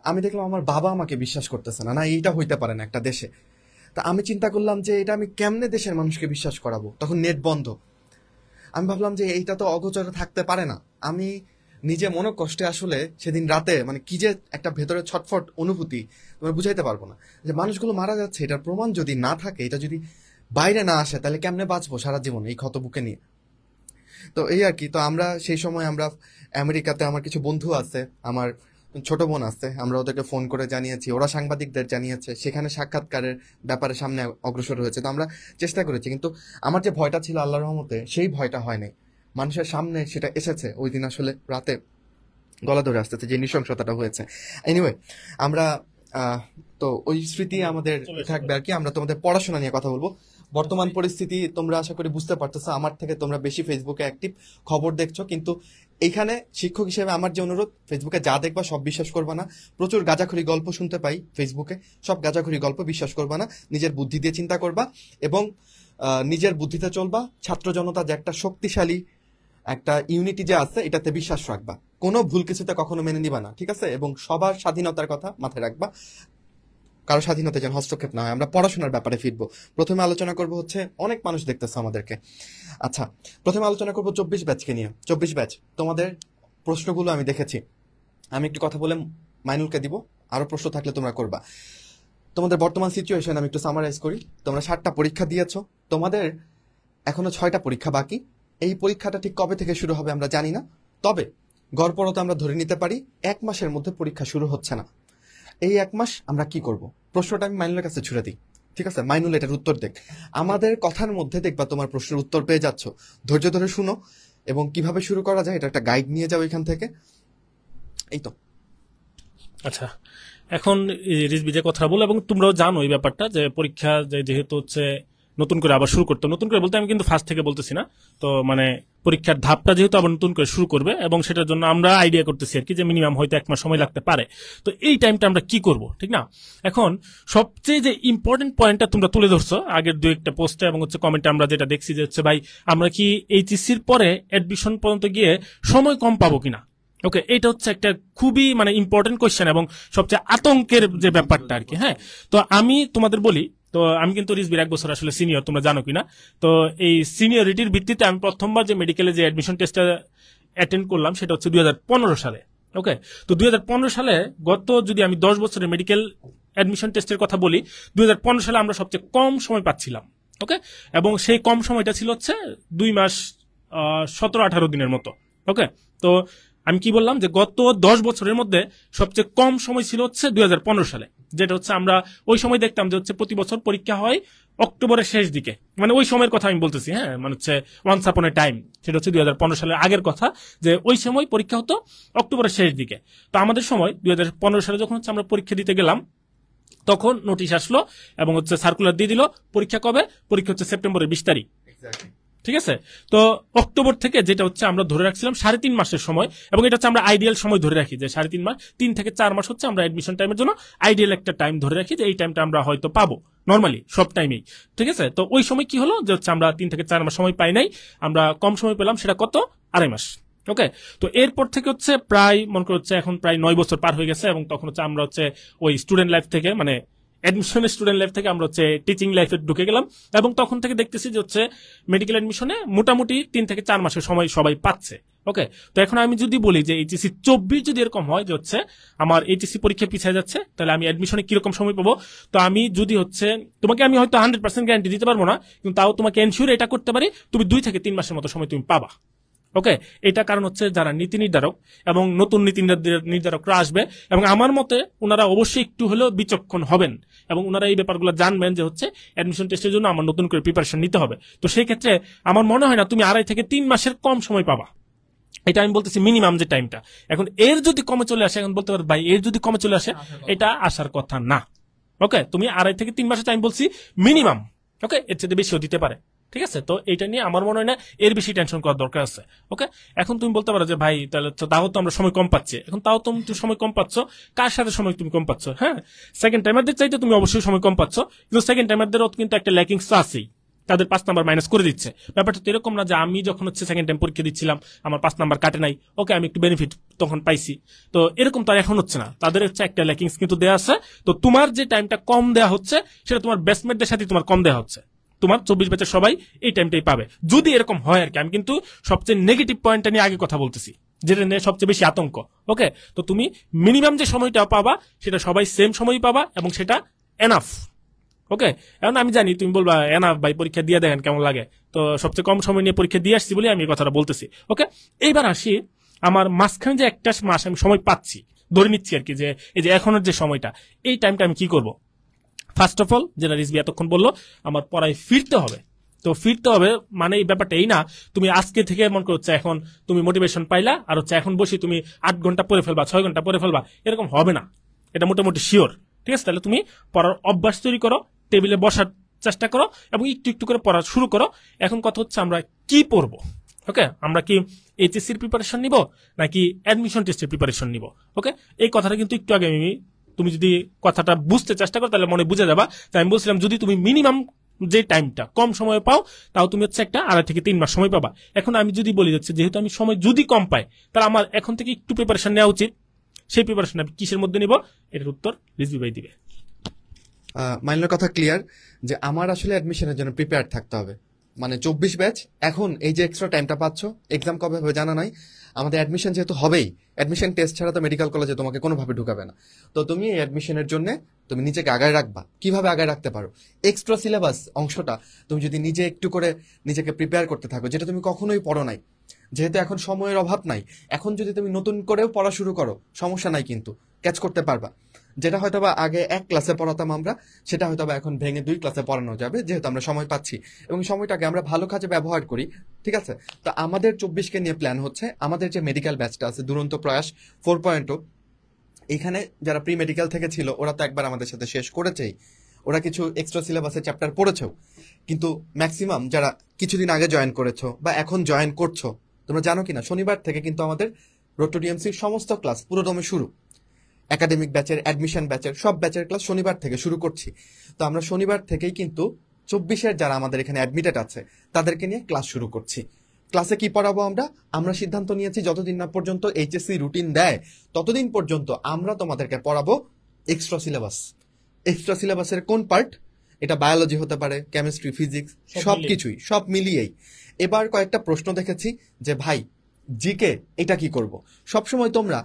আমি দেখলাম আমার বাবা আমাকে বিশ্বাস করতেছে না, না এইটা হইতে পারে না একটা দেশে। তা আমি চিন্তা করলাম যে এটা আমি কেমনে দেশের মানুষকে বিশ্বাস করাবো, তখন নেট বন্ধ। আমি ভাবলাম যে এইটা তো অগোচরে থাকতে পারে না। আমি নিজে মনে কষ্টে আসলে সেদিন রাতে মানে কি যে একটা ভেতরে ছটফট অনুভূতি তোমার বুঝাইতে পারবো না, যে মানুষগুলো মারা যাচ্ছে, এটার প্রমাণ যদি না থাকে, এটা যদি বাইরে না আসে, তাহলে কেমনে বাঁচবো সারা জীবন এই ক্ষত বুকে নিয়ে। তো এই আর কি। তো আমরা সেই সময় আমরা আমেরিকাতে আমার কিছু বন্ধু আছে, আমার ছোট বোন আছে, আমরা ওদেরকে ফোন করে জানিয়েছি, ওরা সাংবাদিকদের জানিয়েছে, সেখানে সাক্ষাৎকারের ব্যাপারে সামনে অগ্রসর হয়েছে। তো আমরা চেষ্টা করেছি, কিন্তু আমার যে ভয়টা ছিল আল্লাহর রহমতে সেই ভয়টা হয় নাই, মানুষের সামনে সেটা এসেছে। ওই দিন আসলে রাতে গলা ধরে আসতেছে যে নৃশংসতাটা হয়েছে। এনিওয়ে, আমরা তো ওই স্মৃতি আমাদের থাকবে আর কি। আমরা তোমাদের পড়াশোনা নিয়ে কথা বলবো। বর্তমান পরিস্থিতি তোমরা আশা করি বুঝতে পারতেছো, আমার থেকে তোমরা বেশি ফেসবুকে অ্যাক্টিভ, খবর দেখছো, কিন্তু এইখানে শিক্ষক হিসেবে আমার যে অনুরোধ, ফেসবুকে যা দেখবা সব বিশ্বাস করবা না। প্রচুর গাঁজাখড়ি গল্প শুনতে পাই ফেসবুকে, সব গাঁজাখড়ি গল্প বিশ্বাস করবা না। নিজের বুদ্ধি দিয়ে চিন্তা করবা এবং নিজের বুদ্ধিতে চলবা। ছাত্র জনতা যে একটা শক্তিশালী একটা ইউনিটি যে আছে, এটাতে বিশ্বাস রাখবা। কোনো ভুল কিছুতে কখনো মেনে নিবা না, ঠিক আছে? এবং সবার স্বাধীনতার কথা মাথায় রাখবা, কারো স্বাধীনতা যেন হস্তক্ষেপ না হয়। আমরা পড়াশোনার ব্যাপারে ফিরবো। প্রথমে আলোচনা করব হচ্ছে, অনেক মানুষ দেখতেছে আমাদেরকে। আচ্ছা, প্রথমে আলোচনা করব 24 ব্যাচকে নিয়ে। 24 ব্যাচ, তোমাদের প্রশ্নগুলো আমি দেখেছি। আমি একটু কথা বলে মাইনুলকে দিব, আরো প্রশ্ন থাকলে তোমরা করবা। তোমাদের বর্তমান সিচুয়েশন আমি একটু সামারাইজ করি। তোমরা 7টা পরীক্ষা দিয়েছো, তোমাদের এখনো 6টা পরীক্ষা বাকি। এই পরীক্ষাটা ঠিক কবে থেকে শুরু হবে আমরা জানি না, তবে গড়পড়তা আমরা ধরে নিতে পারি 1 মাসের মধ্যে পরীক্ষা শুরু হচ্ছে না। এই 1 মাস আমরা কি করব? প্রশ্নটা আমি মাইনুলের কাছে ছুড়ে দিই, ঠিক আছে? মাইনুল এটার উত্তর দেখ। আমাদের কথার মধ্যে দেখবা তোমার প্রশ্নের উত্তর পেয়ে যাচ্ছ। ধৈর্য ধরে শুনো এবং কিভাবে শুরু করা যায় এটা একটা গাইড নিয়ে যাও এখান থেকে। এই তো। আচ্ছা, এখন রিজবি যে কথা বলো, এবং তোমরাও জানো এই ব্যাপারটা, যে পরীক্ষা যেহেতু হচ্ছে নতুন করে আবার শুরু করতে, নতুন করে বলতে আমি কিন্তু ফার্স্ট থেকে বলতেছি না, তো মানে পরীক্ষার ধাপটা যেহেতু আবার নতুন করে শুরু করবে, এবং সেটার জন্য আমরা আইডিয়া করতেছি আর কি, যে মিনিমাম হয়তো 1 মাস সময় লাগতে পারে। তো এই টাইমটা আমরা কি করব, ঠিক না? এখন সবচেয়ে যে ইম্পর্টেন্ট পয়েন্টটা তোমরা তুলে ধরছো আগের 2-1টা পোস্টে এবং হচ্ছে কমেন্টে, আমরা যেটা দেখছি যে হচ্ছে ভাই আমরা কি এইচএসসির পরে অ্যাডমিশন পর্যন্ত গিয়ে সময় কম পাবো কিনা। ওকে, এটা হচ্ছে একটা খুবই মানে ইম্পর্টেন্ট কোয়েশ্চেন এবং সবচেয়ে আতঙ্কের যে ব্যাপারটা আর কি। হ্যাঁ, তো আমি তোমাদের বলি, তো আমি কিন্তু রিজবির 1 বছর আসলে সিনিয়র, তোমরা জানো কিনা। তো এই সিনিয়রিটির ভিত্তিতে আমি প্রথমবার যে মেডিকেলে যে অ্যাডমিশন টেস্টটা অ্যাটেন্ড করলাম সেটা হচ্ছে 2015 সালে। ওকে, তো 2015 সালে, যদি আমি 10 বছরের মেডিকেল অ্যাডমিশন টেস্টের কথা বলি, 2015 সালে আমরা সবচেয়ে কম সময় পাচ্ছিলাম। ওকে, এবং সেই কম সময়টা ছিল হচ্ছে 2 মাস 17-18 দিনের মতো। ওকে, তো আমি কি বললাম যে গত 10 বছরের মধ্যে সবচেয়ে কম সময় ছিল হচ্ছে 2015 সালে, যেটা হচ্ছে আমরা ওই সময় দেখতাম যে হচ্ছে প্রতি বছর পরীক্ষা হয় অক্টোবরের শেষ দিকে, মানে ওই সময়ের কথা আমি বলতেছি, হ্যাঁ, মানে হচ্ছে ওয়ান্স আপন এ টাইম, সেটা হচ্ছে 2015 সালের আগের কথা, যে ওই সময় পরীক্ষা হতো অক্টোবরের শেষ দিকে। তো আমাদের সময় 2015 সালে যখন হচ্ছে আমরা পরীক্ষা দিতে গেলাম, তখন নোটিশ আসলো এবং হচ্ছে সার্কুলার দিয়ে দিল পরীক্ষা কবে, পরীক্ষা হচ্ছে সেপ্টেম্বরের 20 তারিখ। ঠিক আছে, তো অক্টোবর থেকে যেটা হচ্ছে আমরা ধরে রাখছিলাম 3.5 মাসের সময়, এবং এটা হচ্ছে আমরা আইডিয়াল সময় ধরে রাখি যে 3.5 মাস, 3 থেকে 4 মাস হচ্ছে আমরা এডমিশন টাইমের জন্য আইডিয়াল একটা টাইম ধরে রাখি, যে এই টাইমটা আমরা হয়তো পাবো নর্মালি সব টাইমেই। ঠিক আছে, তো ওই সময় কি হলো যে হচ্ছে আমরা 3 থেকে 4 মাস সময় পাই নাই, আমরা কম সময় পেলাম, সেটা কত, 2.5 মাস। ওকে, তো এরপর থেকে হচ্ছে প্রায় মনে করো হচ্ছে এখন প্রায় 9 বছর পার হয়ে গেছে, এবং তখন হচ্ছে আমরা হচ্ছে ওই স্টুডেন্ট লাইফ থেকে, মানে অ্যাডমিশনের স্টুডেন্ট লাইফ থেকে আমরা হচ্ছে টিচিং লাইফে ঢুকে গেলাম, এবং তখন থেকে দেখতেছি যে হচ্ছে মেডিকেল অ্যাডমিশনে মোটামুটি 3 থেকে 4 মাসের সময় সবাই পাচ্ছে। ওকে, তো এখন আমি যদি বলি যে এইচএসসি 24 যদি এরকম হয় যে হচ্ছে আমার এইচএসসি পরীক্ষা পিছিয়ে যাচ্ছে, তাহলে আমি অ্যাডমিশনে কিরকম সময় পাবো? তো আমি যদি হচ্ছে তোমাকে আমি হয়তো 100% গ্যারান্টি দিতে পারবো না, কিন্তু তাও তোমাকে এনশিওর এটা করতে পারি, তুমি 2 থেকে 3 মাসের মতো সময় তুমি পাবা। ওকে, এটা কারণ হচ্ছে যারা নীতি নির্ধারক এবং নতুন নীতি নির্ধারকরা আসবে, এবং আমার মতে ওনারা অবশ্যই একটু হলেও বিচক্ষণ হবেন, এবং ওনারা এই ব্যাপারগুলো জানবেন যে হচ্ছে অ্যাডমিশন টেস্টের জন্য আমার নতুন করে প্রিপারেশন নিতে হবে। তো সেই ক্ষেত্রে আমার মনে হয় না তুমি 2.5 থেকে 3 মাসের কম সময় পাবা, এটা আমি বলতেছি মিনিমাম যে টাইমটা। এখন এর যদি কমে চলে আসে, এখন বলতে পারো ভাই এর যদি কমে চলে আসে, এটা আসার কথা না। ওকে, তুমি 2.5 থেকে 3 মাসের টাইম বলছি মিনিমাম। ওকে, এর চেয়ে বেশিও দিতে পারে। ঠিক আছে, তো এটা নিয়ে আমার মনে হয় না এর বেশি টেনশন করার দরকার আছে। ওকে, এখন তুমি বলতে পারো যে ভাই তাহলে তাও তো আমরা সময় কম পাচ্ছি। এখন তাও তুমি সময় কম পাচ্ছ, কার সাথে সময় তুমি কম পাচ্ছ? হ্যাঁ, সেকেন্ড টাইমারদের চাইতে তুমি অবশ্যই সময় কম পাচ্ছ, কিন্তু সেকেন্ড টাইমারদেরও কিন্তু একটা ল্যাকিংস তো আছেই, তাদের 5 নাম্বার মাইনাস করে দিচ্ছে। ব্যাপারটা তো এরকম না যে আমি যখন হচ্ছে সেকেন্ড টাইম পরীক্ষা দিচ্ছিলাম আমার 5 নাম্বার কাটে নাই, ওকে আমি একটু বেনিফিট তখন পাইছি। তো এরকম তো আর এখন হচ্ছে না, তাদের হচ্ছে একটা ল্যাকিংস কিন্তু দেওয়া আছে। তো তোমার যে টাইমটা কম দেওয়া হচ্ছে, সেটা তোমার বেস্টমেটদের সাথে তোমার কম দেওয়া হচ্ছে, তোমার 24 ব্যাচের সবাই এই টাইমটাই পাবে, যদি এরকম হয় আর কি। আমি কিন্তু সবচেয়ে নেগেটিভ পয়েন্টটা নিয়ে আগে কথা বলতেছি, যেটা নিয়ে সবচেয়ে বেশি আতঙ্ক। ওকে, তো তুমি মিনিমাম যে সময়টা পাবা সেটা সবাই সেম সময়ই পাবা, এবং সেটা এনাফ। ওকে, এখন আমি জানি তুমি বলবা এনাফ ভাই, পরীক্ষা দিয়ে দেখেন কেমন লাগে, তো সবচেয়ে কম সময় নিয়ে পরীক্ষা দিয়ে আসছি বলে আমি এই কথাটা বলতেছি। ওকে, এইবার আসি আমার মাঝখানে যে একটা মাস আমি সময় পাচ্ছি, ধরে নিচ্ছি আর কি, যে এই যে এখনের যে সময়টা, এই টাইমটা আমি কি করব? ফার্স্ট অফ অল, যেটা রিজবি এতক্ষণ বললো, আমার পড়ায় ফিরতে হবে। তো ফিরতে হবে মানে এই ব্যাপারটা এই না তুমি আজকে থেকে মনে করছে এখন তুমি মোটিভেশন পাইলা আর হচ্ছে এখন বসে তুমি 8 ঘন্টা পড়ে ফেলবা, 6 ঘন্টা পড়ে ফেলবা, এরকম হবে না, এটা মোটামুটি শিওর। ঠিক আছে, তাহলে তুমি পড়ার অভ্যাস তৈরি করো, টেবিলে বসার চেষ্টা করো, এবং একটু একটু করে পড়া শুরু করো। এখন কথা হচ্ছে আমরা কি পড়বো? ওকে, আমরা কি এইচএসসির প্রিপারেশন নিব নাকি অ্যাডমিশন টেস্টের প্রিপারেশন নিব? ওকে, এই কথাটা কিন্তু একটু আগে আমি, তুমি যদি কথাটা বুঝতে চেষ্টা করো তাহলে মনে বুঝে যাবা। তাই আমি বলছিলাম যদি তুমি মিনিমাম যে টাইমটা কম সময় পাও, তাও তুমি হচ্ছে একটা 2.5 থেকে 3 মাস সময় পাবা। এখন আমি যদি বলি যাচ্ছে যেহেতু আমি সময় যদি কম পাই, তাহলে আমার এখন থেকে একটু প্রিপারেশন নেওয়া উচিত। সেই প্রিপারেশন আমি কিসের মধ্যে নিব, এটার উত্তর রিজভি ভাই দিবে। মাইনের কথা ক্লিয়ার যে আমার আসলে অ্যাডমিশনের জন্য প্রিপেয়ার থাকতে হবে। মানে 24 ব্যাচ এখন এই যে এক্সট্রা টাইমটা পাচ্ছ, এক্সাম কবে হবে জানা নাই, আমাদের অ্যাডমিশন যেহেতু হবেই, অ্যাডমিশন টেস্ট ছাড়া তো মেডিকেল কলেজে তোমাকে কোনোভাবে ঢুকাবে না। তো তুমি এই অ্যাডমিশনের জন্য তুমি নিজেকে আগায় রাখবা। কিভাবে আগায় রাখতে পারো? এক্সট্রা সিলেবাস অংশটা তুমি যদি নিজে একটু করে নিজেকে প্রিপেয়ার করতে থাকো, যেটা তুমি কখনোই পড়ো নাই, যেহেতু এখন সময়ের অভাব নাই, এখন যদি তুমি নতুন করেও পড়া শুরু করো সমস্যা নাই, কিন্তু ক্যাচ করতে পারবা। যেটা হয়তো বা আগে 1 ক্লাসে পড়াতাম আমরা, সেটা হয়তো বা এখন ভেঙে 2 ক্লাসে পড়ানো যাবে, যেহেতু আমরা সময় পাচ্ছি এবং সময়টাকে আমরা ভালো কাজে ব্যবহার করি। ঠিক আছে, তো আমাদের 24কে নিয়ে প্ল্যান হচ্ছে, আমাদের যে মেডিকেল ব্যাচটা আছে দুরন্ত প্রয়াস 4.0, এখানে যারা প্রি মেডিকেল থেকে ছিল ওরা তো একবার আমাদের সাথে শেষ করেছেই, ওরা কিছু এক্সট্রা সিলেবাসের চ্যাপ্টার পড়েছেও, কিন্তু ম্যাক্সিমাম যারা কিছুদিন আগে জয়েন করেছো বা এখন জয়েন করছো, তোমরা জানো কিনা শনিবার থেকে কিন্তু আমাদের রোড টু ডিএমসির সমস্ত ক্লাস পুরোদমে শুরু। একাডেমিক ব্যাচের, অ্যাডমিশন ব্যাচের সব ব্যাচের ক্লাস শনিবার থেকে শুরু করছি। তো আমরা শনিবার থেকেই কিন্তু 24-এর যারা আমাদের এখানে অ্যাডমিটেড আছে তাদেরকে নিয়ে ক্লাস শুরু করছি। ক্লাসে কি পড়াবো আমরা সিদ্ধান্ত নিয়েছি যতদিন না পর্যন্ত এইচএসসি রুটিন দেয় ততদিন পর্যন্ত আমরা তোমাদেরকে পড়াবো এক্সট্রা সিলেবাস। এক্সট্রা সিলেবাসের কোন পার্ট? এটা বায়োলজি হতে পারে, কেমিস্ট্রি, ফিজিক্স, সবকিছুই, সব মিলিয়েই। এবার কয়েকটা প্রশ্ন দেখেছি যে ভাই জিকে এটা কি করব। সবসময় তোমরা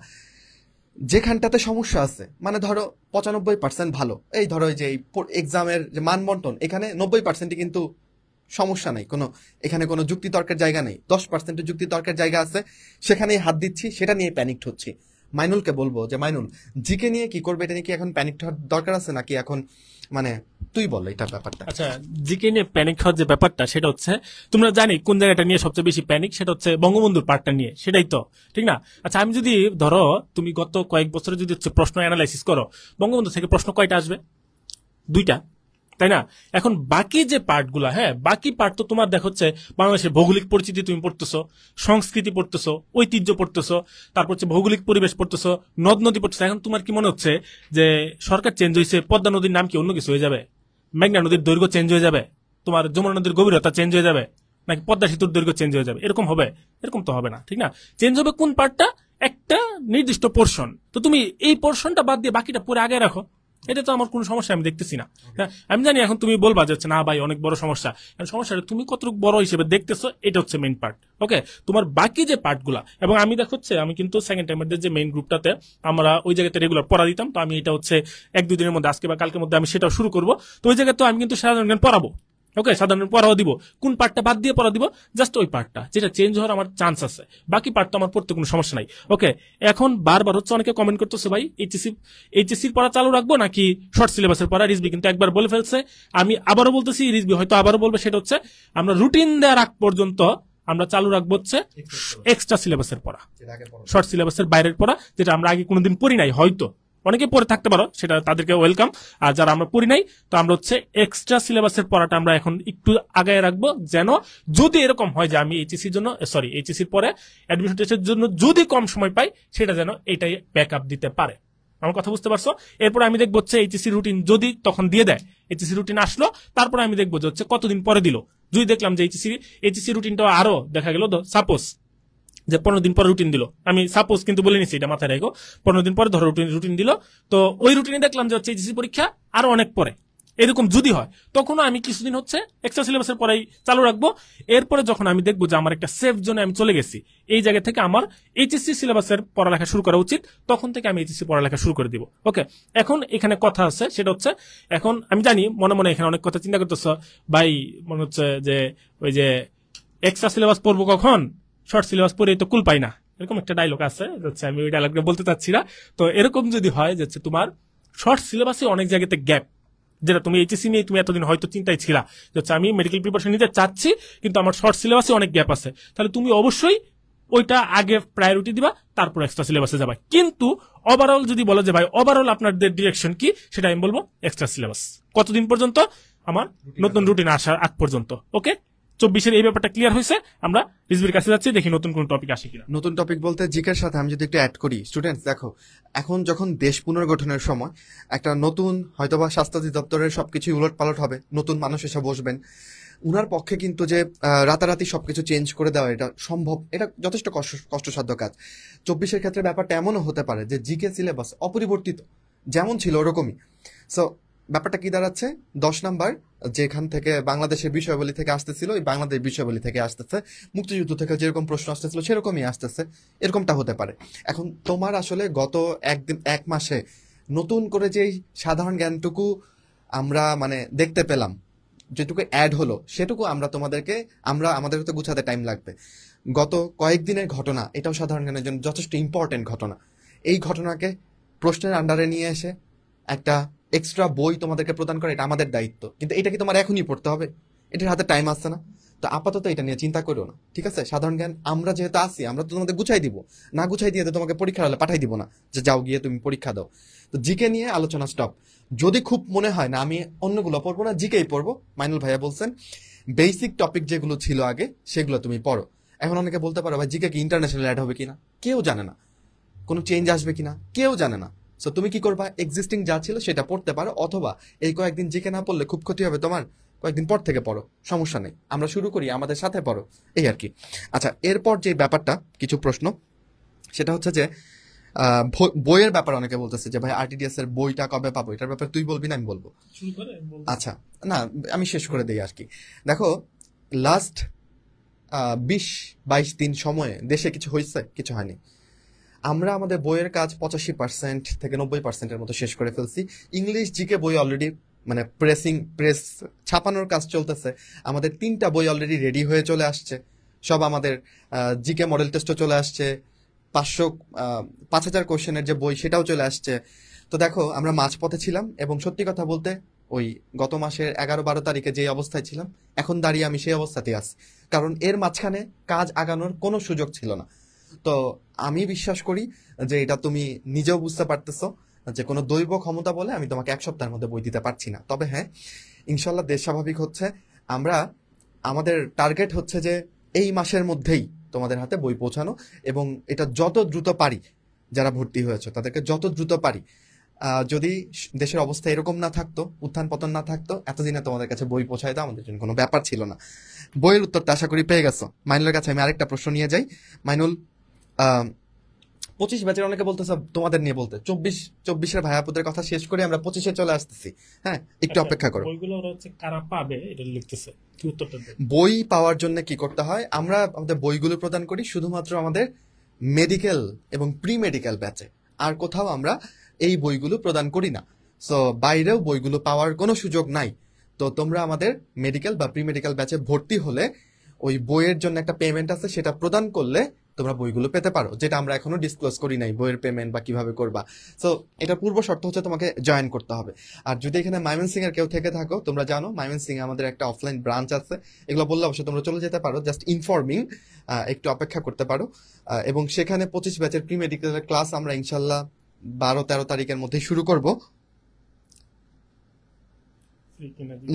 যেখানটাতে সমস্যা আছে, মানে ধরো 95% ভালো, এই ধরো যে এক্সামের যে মান বন্টন, এখানে 90%ই কিন্তু সমস্যা নেই, এখানে কোনো যুক্তি তর্কের জায়গা নেই। 10% যুক্তি তর্কের জায়গা আছে, সেখানেই হাত দিচ্ছি, সেটা নিয়ে প্যানিকড হচ্ছি। মাইনুলকে বলবো যে মাইনুল, জিকে নিয়ে কি করবে, এটা নিয়ে কি এখন প্যানিক হওয়ার দরকার আছে নাকি এখন মানে তুই বল এটা ব্যাপারটা। আচ্ছা, জিকে নিয়ে প্যানিক হওয়ার যে ব্যাপারটা সেটা হচ্ছে, তোমরা জানি কোন জায়গাটা নিয়ে সবচেয়ে বেশি প্যানিক, সেটা হচ্ছে বঙ্গবন্ধুর পার্টটা নিয়ে, সেটাই তো ঠিক না? আচ্ছা, আমি যদি ধরো তুমি গত কয়েক বছরে যদি হচ্ছে প্রশ্ন অ্যানালাইসিস করো, বঙ্গবন্ধু থেকে প্রশ্ন কয়টা আসবে? 2টা, তাই না? এখন বাকি যে পার্টগুলা, হ্যাঁ বাকি পার্ট তো তোমার দেখো হচ্ছে বাংলাদেশের ভৌগোলিক পরিচিতি তুমি পড়তেছো, সংস্কৃতি পড়তেছো, ঐতিহ্য পড়তেছো, তারপর হচ্ছে ভৌগোলিক পরিবেশ পড়তেছো, নদ নদী পড়তেছো। এখন তোমার কি মনে হচ্ছে যে সরকার চেঞ্জ হয়েছে, পদ্মা নদীর নাম কি অন্য কিছু হয়ে যাবে? মেঘনা নদীর দৈর্ঘ্য চেঞ্জ হয়ে যাবে? তোমার যমুনা নদীর গভীরতা চেঞ্জ হয়ে যাবে? নাকি পদ্মা সেতুর দৈর্ঘ্য চেঞ্জ হয়ে যাবে? এরকম হবে? এরকম তো হবে না, ঠিক না? চেঞ্জ হবে কোন পার্টটা? একটা নির্দিষ্ট পোর্শন। তো তুমি এই পোর্শনটা বাদ দিয়ে বাকিটা পরে আগে রাখো, এটা তো আমার কোনো সমস্যা আমি দেখতেছি না। হ্যাঁ, আমি জানি এখন তুমি বলবা যে না ভাই অনেক বড় সমস্যা, সমস্যাটা তুমি কতটুকু বড় হিসেবে দেখতেছো, এটা হচ্ছে মেইন পার্ট। ওকে, তোমার বাকি যে পার্টগুলা, এবং আমি দেখো হচ্ছে আমি কিন্তু সেকেন্ড টাইমের যে মেইন গ্রুপটাতে আমরা ওই জায়গাতে রেগুলার পড়া দিতাম, তো আমি এটা হচ্ছে 1-2 দিনের মধ্যে, আজকে বা কালকের মধ্যে আমি সেটাও শুরু করবো। তো ওই জায়গায় তো আমি কিন্তু সাধারণ জ্ঞান পড়াবো। ওকে, সাধারণ পড়াও দিব, কোন পার্টটা বাদ দিয়ে পড়া দিব? জাস্ট ওই পার্টটা যেটা চেঞ্জ হওয়ার আমার চান্স আছে, বাকি পার্ট তো আমার পড়তে কোনো সমস্যা নাই। ওকে, এখন বারবার হচ্ছে অনেকে কমেন্ট করতেছে ভাই এইচএসসির পড়া চালু রাখবো নাকি শর্ট সিলেবাসের পড়া? রিজবি কিন্তু একবার বলে ফেলছে, আমি আবারও বলতেছি, রিজবি হয়তো আবারও বলবে, সেটা হচ্ছে আমরা রুটিন দেওয়ার আগ পর্যন্ত আমরা চালু রাখবো হচ্ছে এক্সট্রা সিলেবাসের পড়া, শর্ট সিলেবাসের বাইরের পড়া, যেটা আমরা আগে কোনোদিন পড়ি নাই। হয়তো অনেকে পড়ে থাকতে পারো, সেটা তাদেরকে ওয়েলকাম। আর যারা আমরা পড়ি নাই, তো আমরা হচ্ছে এক্সট্রা সিলেবাসের পড়াটা আমরা এখন একটু আগায় রাখবো, যেন যদি এরকম হয় যে আমি এইচএসসির পরে অ্যাডমিশন টেস্টের জন্য যদি কম সময় পাই, সেটা যেন এটাই ব্যাকআপ দিতে পারে। আমার কথা বুঝতে পারছো? এরপর আমি দেখবো হচ্ছে এইচএসসি রুটিন যদি তখন দিয়ে দেয়, এইচএসসি রুটিন আসলো, তারপরে আমি দেখবো যে হচ্ছে কতদিন পরে দিল। যদি দেখলাম যে এইচএসসি রুটিনটা আরো দেখা গেল সাপোজ যে 15 দিন পরে রুটিন দিল, আমি সাপোজ কিন্তু বলে নিচ্ছি, এটা মাথায় রেখো, 15 দিন পরে ধরো রুটিন দিল, তো ওই রুটিনে দেখলাম যে হচ্ছে এইচএসসি পরীক্ষা আরো অনেক পরে, এরকম যদি হয়, তখনও আমি কিছুদিন হচ্ছে এক্সট্রা সিলেবাসের পরেই চালু রাখবো। এরপরে যখন আমি দেখবো যে আমার একটা সেফ জোনে আমি চলে গেছি, এই জায়গা থেকে আমার এইচএসসি সিলেবাসের পড়ালেখা শুরু করা উচিত, তখন থেকে আমি এইচএসসি পড়ালেখা শুরু করে দিব। ওকে, এখন এখানে কথা আছে, সেটা হচ্ছে এখন আমি জানি মনে মনে এখানে অনেক কথা চিন্তা করতেছ ভাই, মনে হচ্ছে যে ওই যে এক্সট্রা সিলেবাস পড়বো কখন, শর্ট সিলেবাস পড়ে তো কুল পাই না, এরকম একটা ডায়লগ আছে, আমি ওই ডায়লগটা বলতে চাচ্ছি না। তো এরকম যদি হয় যে তোমার শর্ট সিলেবাসে অনেক জায়গাতে গ্যাপ, যেটা তুমি এইচএসসি নিয়ে তুমি এতদিন হয়তো চিন্তায় ছিলা যে আমি মেডিকেল প্রিপারেশন নিতে চাচ্ছি কিন্তু আমার শর্ট সিলেবাসে অনেক গ্যাপ আছে, তাহলে তুমি অবশ্যই ওইটা আগে প্রায়োরিটি দিবা, তারপর এক্সট্রা সিলেবাসে যাবা। কিন্তু ওভারঅল যদি বলো যে ভাই ওভারঅল আপনাদের ডিরেকশন কি, সেটা আমি বলবো এক্সট্রা সিলেবাস কতদিন পর্যন্ত, আমার নতুন রুটিন আসার আগ পর্যন্ত। ওকে, 24-এর এই ব্যাপারটা ক্লিয়ার হয়েছে। আমরা রিজবির কাছে যাচ্ছি, দেখি নতুন কোন টপিক আসে কিনা। নতুন টপিক বলতে জিকের সাথে আমি যদি একটু অ্যাড করি, স্টুডেন্টস দেখো, এখন যখন দেশ পুনর্গঠনের সময়, একটা নতুন হয়তোবা স্বাস্থ্য অধিদপ্তরের সবকিছু উলটপালট হবে, নতুন মানুষ এসে বসবেন, উনার পক্ষে কিন্তু যে রাতারাতি সবকিছু চেঞ্জ করে দেওয়া এটা সম্ভব, এটা যথেষ্ট কষ্টসাধ্য কাজ। 24-এর ক্ষেত্রে ব্যাপারটা এমনও হতে পারে যে জিকে সিলেবাস অপরিবর্তিত যেমন ছিল ওরকমই। সো ব্যাপারটা কি দাঁড়াচ্ছে, 10 নাম্বার যেখান থেকে বাংলাদেশের বিষয়াবলী থেকে আসতেছিল, ওই বাংলাদেশ বিষয়াবলী থেকে আসতেছে, মুক্তিযুদ্ধ থেকে যেরকম প্রশ্ন আসতেছিল সেরকমই আসতেছে, এরকমটা হতে পারে। এখন তোমার আসলে গত এক মাসে নতুন করে যেই সাধারণ জ্ঞানটুকু আমরা মানে দেখতে পেলাম, যেটুকু অ্যাড হলো, সেটুকু আমাদের তো গুছাতে টাইম লাগবে। গত কয়েকদিনের ঘটনা, এটাও সাধারণ জ্ঞানের জন্য যথেষ্ট ইম্পর্টেন্ট ঘটনা। এই ঘটনাকে প্রশ্নের আন্ডারে নিয়ে এসে একটা এক্সট্রা বই তোমাদেরকে প্রদান করা, এটা আমাদের দায়িত্ব। কিন্তু এটা কি তোমার এখনই পড়তে হবে? এটার হাতে টাইম আসছে না, তো আপাতত এটা নিয়ে চিন্তা করো না, ঠিক আছে? সাধারণ জ্ঞান আমরা যেহেতু আসি, আমরা তো তোমাদের গুছাই দিব, না গুছাই দিয়ে তো তোমাকে পরীক্ষার হলে পাঠাই দিব না যে যাও গিয়ে তুমি পরীক্ষা দাও। তো জিকে নিয়ে আলোচনা স্টপ। যদি খুব মনে হয় না আমি অন্যগুলো পড়বো না, জিকেই পড়বো, মাইনুল ভাইয়া বলছেন বেসিক টপিক যেগুলো ছিল আগে সেগুলো তুমি পড়ো। এখন অনেকে বলতে পারো ভাই জিকে কি ইন্টারন্যাশনাল অ্যাড হবে কিনা, কেউ জানে না, কোনো চেঞ্জ আসবে কিনা কেউ জানে না। সো তুমি কি করবা, এক্সিস্টিং যা ছিল সেটা পড়তে পারো, অথবা এই কয়েকদিন জিকে না পড়লে খুব ক্ষতি হবে তোমার, কয়েকদিন পর থেকে পড়ো, সমস্যা নেই, আমরা শুরু করি, আমাদের সাথে পড়ো, এই আর কি। আচ্ছা, এরপর যে ব্যাপারটা, কিছু প্রশ্ন, সেটা হচ্ছে যে বইয়ের ব্যাপার অনেকে বলতেছে যে ভাই আরটিডিএস এর বইটা কবে পাবো, এটার ব্যাপারে তুই বলবি না আমি বলবো? আচ্ছা, না আমি শেষ করে দিই আর কি। দেখো, লাস্ট 20-22 দিন সময়ে দেশে কিছু হয়েছে, কিছু হয়নি। আমরা আমাদের বইয়ের কাজ 85% থেকে 90%-এর মতো শেষ করে ফেলছি। ইংলিশ জিকে বই অলরেডি মানে প্রেস ছাপানোর কাজ চলতেছে। আমাদের 3টা বই অলরেডি রেডি হয়ে চলে আসছে, সব আমাদের জিকে মডেল টেস্টও চলে আসছে, 5,000 কোশ্চেনের যে বই সেটাও চলে আসছে। তো দেখো আমরা মাঝপথে ছিলাম, এবং সত্যি কথা বলতে ওই গত মাসের 11-12 তারিখে যে অবস্থায় ছিলাম, এখন দাঁড়িয়ে আমি সেই অবস্থাতেই আছি, কারণ এর মাঝখানে কাজ আগানোর কোনো সুযোগ ছিল না। তো আমি বিশ্বাস করি যে এটা তুমি নিজেও বুঝতে পারতেছো যে কোনো দৈব ক্ষমতা বলে আমি তোমাকে 1 সপ্তাহের মধ্যে বই দিতে পারছি না। তবে হ্যাঁ, ইনশাল্লাহ দেশ স্বাভাবিক হচ্ছে, আমাদের টার্গেট হচ্ছে যে এই মাসের মধ্যেই তোমাদের হাতে বই পৌঁছানো, এবং এটা যত দ্রুত পারি, যারা ভর্তি হয়েছে তাদেরকে যত দ্রুত পারি। যদি দেশের অবস্থা এরকম না থাকতো, উত্থান পতন না থাকতো, এতদিনে তোমাদের কাছে বই পৌঁছায় দেওয়া আমাদের জন্য কোনো ব্যাপার ছিল না। বইয়ের উত্তরটা আশা করি পেয়ে গেছো। মাইনুলের কাছে আমি আরেকটা প্রশ্ন নিয়ে যাই। মাইনুল, 25 ব্যাচের অনেকে বলতেছে তোমাদের নিয়ে বলতে, 24-এর ভাইয়াপুদের কথা শেষ করে আমরা 25-এ চলে আসতেছি। হ্যাঁ, একটু অপেক্ষা করো। বইগুলো ওরা হচ্ছে কারা পাবে এটা লিখতেছে, কি উত্তরটা দেবে? বই পাওয়ার জন্য কি করতে হয়, আমরা আমাদের বইগুলো প্রদান করি শুধুমাত্র আমাদের মেডিকেল এবং প্রি মেডিকেল ব্যাচে, আর কোথাও আমরা এই বইগুলো প্রদান করি না। সো বাইরেও বইগুলো পাওয়ার কোনো সুযোগ নাই। তো তোমরা আমাদের মেডিকেল বা প্রি মেডিকেল ব্যাচে ভর্তি হলে ওই বইয়ের জন্য একটা পেমেন্ট আছে, সেটা প্রদান করলে তোমরা বইগুলো পেতে পারো, যেটা আমরা এখনো ডিসক্লোজ করি নাই, বইয়ের পেমেন্ট বা কিভাবে করবা। সো এটা পূর্ব শর্ত হচ্ছে তোমাকে জয়েন করতে হবে। আর যদি এখানে ময়মনসিং এর কেউ থেকে থাকো, তোমরা জানো ময়মনসিং আমাদের একটা অফলাইন ব্রাঞ্চ আছে, এগুলো বললে অবশ্যই তোমরা চলে যেতে পারো, জাস্ট ইনফর্মিং, একটু অপেক্ষা করতে পারো। এবং সেখানে 25 ব্যাচের প্রি মেডিকেলের ক্লাস আমরা ইনশাল্লাহ 12-13 তারিখের মধ্যে শুরু করব।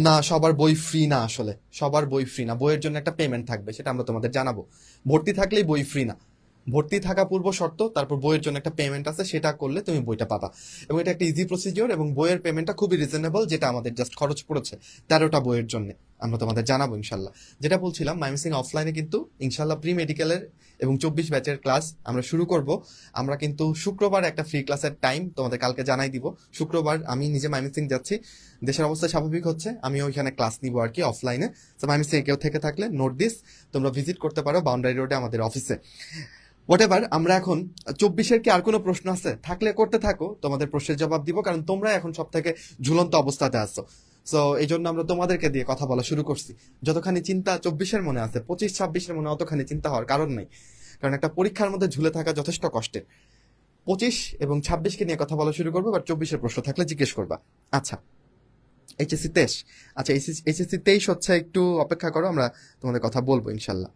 না, সবার বই ফ্রি না, আসলে সবার বই ফ্রি না, বইয়ের জন্য একটা পেমেন্ট থাকবে, সেটা আমরা তোমাদের জানাবো। ভর্তি থাকলেই বই ফ্রি না, ভর্তি থাকা পূর্ব শর্ত, তারপর বইয়ের জন্য একটা পেমেন্ট আছে, সেটা করলে তুমি বইটা পাবা। এবং এটা একটা ইজি প্রসিডিওর, এবং বইয়ের পেমেন্টটা খুবই রিজনেবল, যেটা আমাদের জাস্ট খরচ পড়েছে 13টা বইয়ের জন্য, আমরা তোমাদের জানাবো ইনশাল্লাহ। যেটা বলছিলাম, ময়মনসিং অফলাইনে কিন্তু ইনশাল্লাহ প্রি মেডিকেলের এবং 24 ব্যাচের ক্লাস আমরা শুরু করব। আমরা কিন্তু শুক্রবার একটা ফ্রি ক্লাসের টাইম তোমাদের কালকে জানাই দিব। শুক্রবার আমি নিজে ময়মনসিং যাচ্ছি, দেশের অবস্থা স্বাভাবিক হচ্ছে, আমি ওইখানে ক্লাস নিব আর কি অফলাইনে। তো ময়মনসিং কেউ থেকে থাকলে নোট দিস, তোমরা ভিজিট করতে পারো বাউন্ডারি রোডে আমাদের অফিসে। হোয়াটএভার, আমরা এখন 24-এর কি আর কোনো প্রশ্ন আছে থাকলে করতে থাকো, তোমাদের প্রশ্নের জবাব দিব, কারণ তোমরা এখন সব থেকে ঝুলন্ত অবস্থাতে আছো। সো এই জন্য আমরা তোমাদেরকে দিয়ে কথা বলা শুরু করছি। যতখানি চিন্তা 24-এর মনে আছে, 25-26-এর মনে অতখানি চিন্তা হওয়ার কারণ নেই, কারণ একটা পরীক্ষার মধ্যে ঝুলে থাকা যথেষ্ট কষ্টের। 25 এবং 26-কে নিয়ে কথা বলা শুরু করবো, বাট 24-এর প্রশ্ন থাকলে জিজ্ঞেস করবা। আচ্ছা, এইচএসসি 23, আচ্ছা এইচএসসি 23 হচ্ছে, একটু অপেক্ষা করো, আমরা তোমাদের কথা বলবো ইনশাল্লাহ।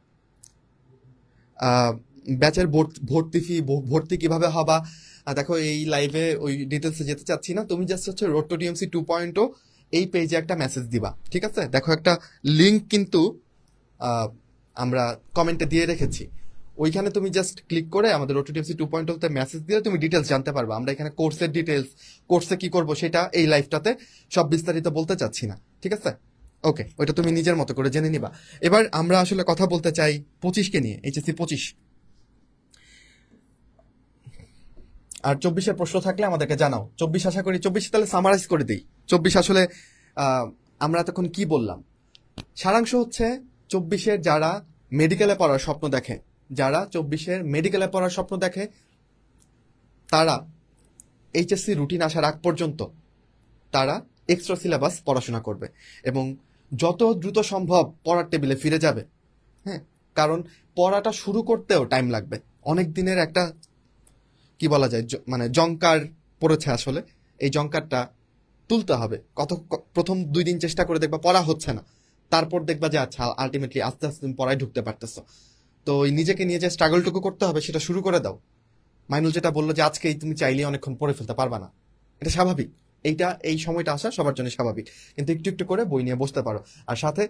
ব্যাচের ভর্তি কিভাবে হবা, দেখো এই লাইভে ওই ডিটেলসে যেতে চাচ্ছি না, তুমি জাস্ট হচ্ছে রোড টু টিএমসি 2.0 এই পেজে একটা মেসেজ দিবা, ঠিক আছে? দেখো একটা লিঙ্ক কিন্তু আমরা কমেন্টে দিয়ে রেখেছি, ওইখানে তুমি জাস্ট ক্লিক করে আমাদের রোড টু টিএমসি 2.0 তে মেসেজ দিলে তুমি ডিটেলস জানতে পারবা। আমরা এখানে কোর্সের ডিটেলস, কোর্সে কি করবো সেটা এই লাইভটাতে সব বিস্তারিত বলতে চাচ্ছি না, ঠিক আছে? ওকে, ওইটা তুমি নিজের মতো করে জেনে নিবা। এবার আমরা আসলে কথা বলতে চাই 25-কে নিয়ে, এইচএসসি 25। আর 24-এর প্রশ্ন থাকলে আমাদেরকে জানাও। 24 আশা করি, 24 তাহলে সামারাইজ করে দিই। 24 আসলে আমরা তখন কি বললাম, সারাংশ হচ্ছে 24-এর যারা মেডিকেলে পড়ার স্বপ্ন দেখে, যারা 24-এর মেডিকেলে পড়ার স্বপ্ন দেখে, তারা এইচএসসি রুটিন আসার আগ পর্যন্ত তারা এক্সট্রা সিলেবাস পড়াশোনা করবে এবং যত দ্রুত সম্ভব পড়ার টেবিলে ফিরে যাবে। হ্যাঁ, কারণ পড়াটা শুরু করতেও টাইম লাগবে, অনেক দিনের একটা কি বলা যায়, মানে জংকার পড়েছে আসলে, এই জংকারটা তুলতে হবে। প্রথম 2 দিন চেষ্টা করে দেখবা পড়া হচ্ছে না, তারপর দেখবা যে আচ্ছা আলটিমেটলি আস্তে আস্তে তুমি পড়ায় ঢুকতে পারতেছো। তো ওই নিজেকে নিয়ে যে স্ট্রাগলটুকু করতে হবে সেটা শুরু করে দাও। মাইনুল যেটা বললো যে আজকেই তুমি চাইলে অনেকক্ষণ পড়ে ফেলতে পারবা না, এটা স্বাভাবিক, এই সময়টা আসা সবার জন্য স্বাভাবিক, কিন্তু একটু একটু করে বই নিয়ে বসতে পারো। আর সাথে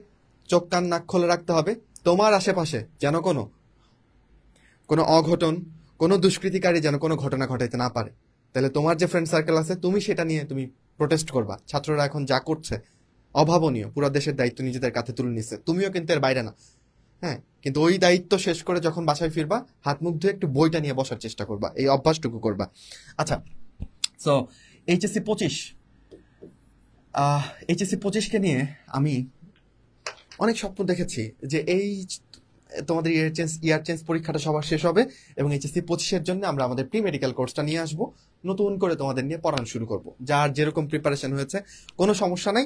চোখ কান নাক খোলা রাখতে হবে, তোমার আশেপাশে যেন কোনো অঘটন, কোনো দুষ্কৃতিকারী যেন কোনো ঘটনা ঘটাইতে না পারে। তাহলে তোমার যে ফ্রেন্ড সার্কেল আছে তুমি সেটা নিয়ে তুমি প্রোটেস্ট করবা। ছাত্ররা এখন যা করছে অভাবনীয়, পুরো দেশের দায়িত্ব নিজেদের কাছে তুলে নিচ্ছে, তুমিও কিন্তু এর বাইরে না। হ্যাঁ, কিন্তু ওই দায়িত্ব শেষ করে যখন বাসায় ফিরবা, হাত মুখ ধুয়ে একটু বইটা নিয়ে বসার চেষ্টা করবা, এই অভ্যাসটুকু করবা। আচ্ছা, সো এইচএসসি 25কে নিয়ে আমি অনেক স্বপ্ন দেখেছি যে তোমাদের ইয়ার চেঞ্জ পরীক্ষাটা সবার শেষ হবে এবং এইচএসসি 25-এর জন্য আমরা আমাদের প্রি মেডিকেল কোর্সটা নিয়ে আসবো, নতুন করে তোমাদের নিয়ে পড়ানো শুরু করব। যার যেরকম প্রিপারেশন হয়েছে কোনো সমস্যা নাই,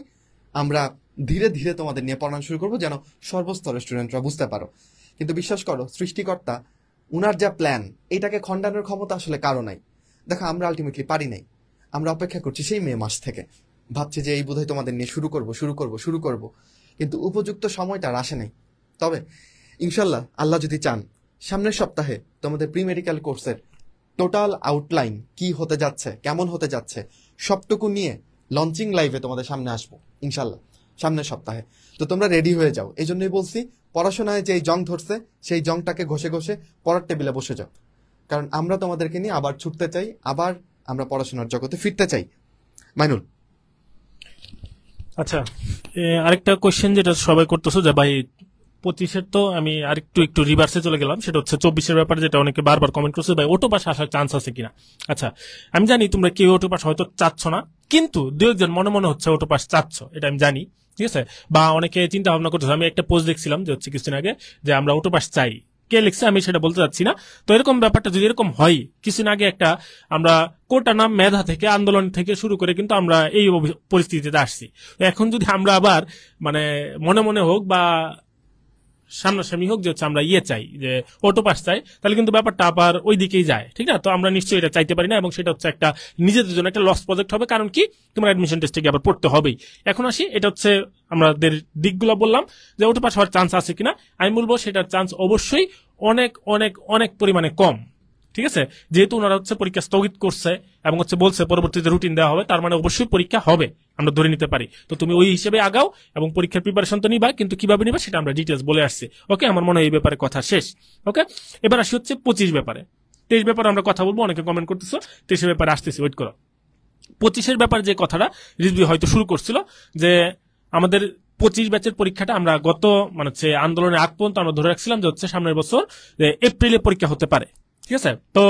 আমরা ধীরে ধীরে তোমাদের নিয়ে পড়ানো শুরু করবো যেন সর্বস্তরের স্টুডেন্টরা বুঝতে পারো। কিন্তু বিশ্বাস করো, সৃষ্টিকর্তা উনার যা প্ল্যান, এটাকে খণ্ডানোর ক্ষমতা আসলে কারো নাই। দেখো, আমরা আলটিমেটলি পারি নাই, আমরা অপেক্ষা করছি সেই মে মাস থেকে, ভাবছি যে এই বোধহয় তোমাদের নিয়ে শুরু করব, কিন্তু উপযুক্ত সময়টা আর আসে নাই। তবে ইনশাল্লাহ আল্লাহ যদি চান, সামনের সপ্তাহে তোমাদের প্রি মেডিকেল কোর্সের টোটাল আউটলাইন কি হতে যাচ্ছে, কেমন হতে যাচ্ছে, সবটুকু নিয়ে লঞ্চিং লাইভে তোমাদের সামনে আসবো ইনশাল্লাহ সামনের সপ্তাহে। তো তোমরা রেডি হয়ে যাও। এই জন্যই বলছি, পড়াশোনায় যে জং ধরছে সেই জংটাকে ঘষে ঘষে পড়ার টেবিলে বসে যাও, কারণ আমরা তোমাদেরকে নিয়ে আবার ছুটতে চাই, আবার আমরা পড়াশোনার জগতে ফিরতে চাই। মাইনুল, আচ্ছা, আরেকটা কোয়েশ্চেন যেটা সবাই করতেছো যে ভাই 25-এর তো আমি একটু রিভার্সে চলে গেলাম, সেটা হচ্ছে 24-এর ব্যাপারে, যেটা অনেকে বারবার কমেন্ট করছে ভাই অটো পাস আসার চান্স আছে কিনা। আচ্ছা, আমি জানি তোমরা কেউ অটো পাস হয়তো চাচ্ছ না, কিন্তু দু একজন মনে মনে হচ্ছে অটো পাস চাচ্ছ, এটা আমি জানি, ঠিক আছে। বা অনেকে চিন্তা ভাবনা করতেছে, আমি একটা পোস্ট দেখছিলাম যে হচ্ছে কিছুদিন আগে যে আমরা অটো পাস চাই, কে লিখছে আমি সেটা বলতে চাচ্ছি না। তো এরকম ব্যাপারটা যদি এরকম হয়, কিছুদিন আগে একটা আমরা কোটা নাম মেধা থেকে আন্দোলন থেকে শুরু করে কিন্তু আমরা এই পরিস্থিতিতে আসছি। এখন যদি আমরা আবার মানে মনে মনে হোক বা সামনাসামনি হোক যে হচ্ছে আমরা চাই যে অটো পাস চাই, তাহলে কিন্তু ব্যাপারটা আবার ওই দিকেই যায়, ঠিক না? তো আমরা নিশ্চয়ই এটা চাইতে পারি না, এবং সেটা হচ্ছে একটা নিজেদের জন্য একটা লস প্রজেক্ট হবে। কারণ কি, তোমার অ্যাডমিশন টেস্টে আবার পড়তে হবেই। এখন আসি, এটা হচ্ছে আমাদের দিকগুলো বললাম যে অটো পাস হওয়ার চান্স আছে কিনা। আমি বলবো সেটার চান্স অবশ্যই অনেক অনেক অনেক পরিমাণে কম, ঠিক আছে। যেহেতু ওনারা হচ্ছে পরীক্ষা স্থগিত করছে এবং হচ্ছে বলছে পরবর্তীতে রুটিন দেওয়া হবে, তার মানে অবশ্যই পরীক্ষা হবে, আমরা ধরে নিতে পারি। তো তুমি ওই হিসেবে আগাও এবং পরীক্ষার প্রিপারেশন তো নিবা, কিন্তু কিভাবে নিবা সেটা আমরা ডিটেলস বলে আসছি। ওকে, আমার মনে হয় এই ব্যাপারে কথা শেষ। ওকে, এবার আসি হচ্ছে 25 ব্যাপারে। 23 ব্যাপারে আমরা কথা বলবো, অনেকে কমেন্ট করতেছো, 23 ব্যাপারে আসতেছি, ওয়েট করো। 25-এর ব্যাপারে যে কথাটা রিজভি হয়তো শুরু করছিল, যে আমাদের 25 ব্যাচের পরীক্ষাটা আমরা গত মানে হচ্ছে আন্দোলনের আগ পর্যন্ত আমরা ধরে রাখছিলাম যে হচ্ছে সামনের বছর এপ্রিলে পরীক্ষা হতে পারে, ঠিক আছে। তো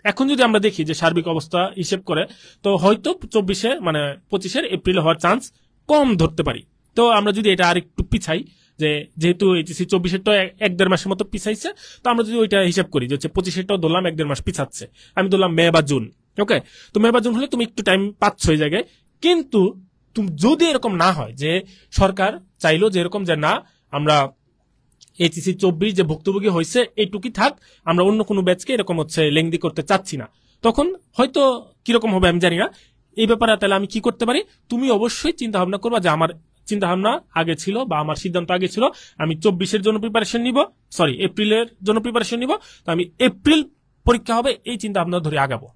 এখন যদি আমরা দেখি যে সার্বিক অবস্থা হিসেব করে, তো হয়তো 24-এর মানে 25-এর এপ্রিলে হওয়ার চান্স কম ধরতে পারি। তো আমরা যদি এটা আর একটু পিছাই, যে যেহেতু এইচএসসি 24-এরটা 1-1.5 মাসের মতো পিছাইছে, তো আমরা যদি ওইটা হিসাব করি যে হচ্ছে 25-এরটাও ধরলাম 1-1.5 মাস পিছাচ্ছে, আমি ধরলাম মে বা জুন। ওকে, তো মে বা জুন হলে তুমি একটু টাইম পাচ্ছ এই জায়গায়। কিন্তু তুমি যদি এরকম না হয় যে সরকার চাইলো যে এরকম যে না, আমরা এইচএসসি 24 যে ভুক্তভোগী হয়েছে এইটুকুই থাক, আমরা অন্য কোনো ব্যাচকে এরকম হচ্ছে লেংদি করতে চাচ্ছি না, তখন হয়তো কিরকম হবে আমি জানি না। এই ব্যাপারে তাহলে আমি কি করতে পারি, তুমি অবশ্যই চিন্তা ভাবনা করবা যে আমার চিন্তা ভাবনা আগে ছিল বা আমার সিদ্ধান্ত আগে ছিল আমি 24-এর জন্য প্রিপারেশন নিব, সরি এপ্রিলের জন্য প্রিপারেশন নিব, তো আমি এপ্রিল পরীক্ষা হবে এই চিন্তা ভাবনা ধরে আগাবো,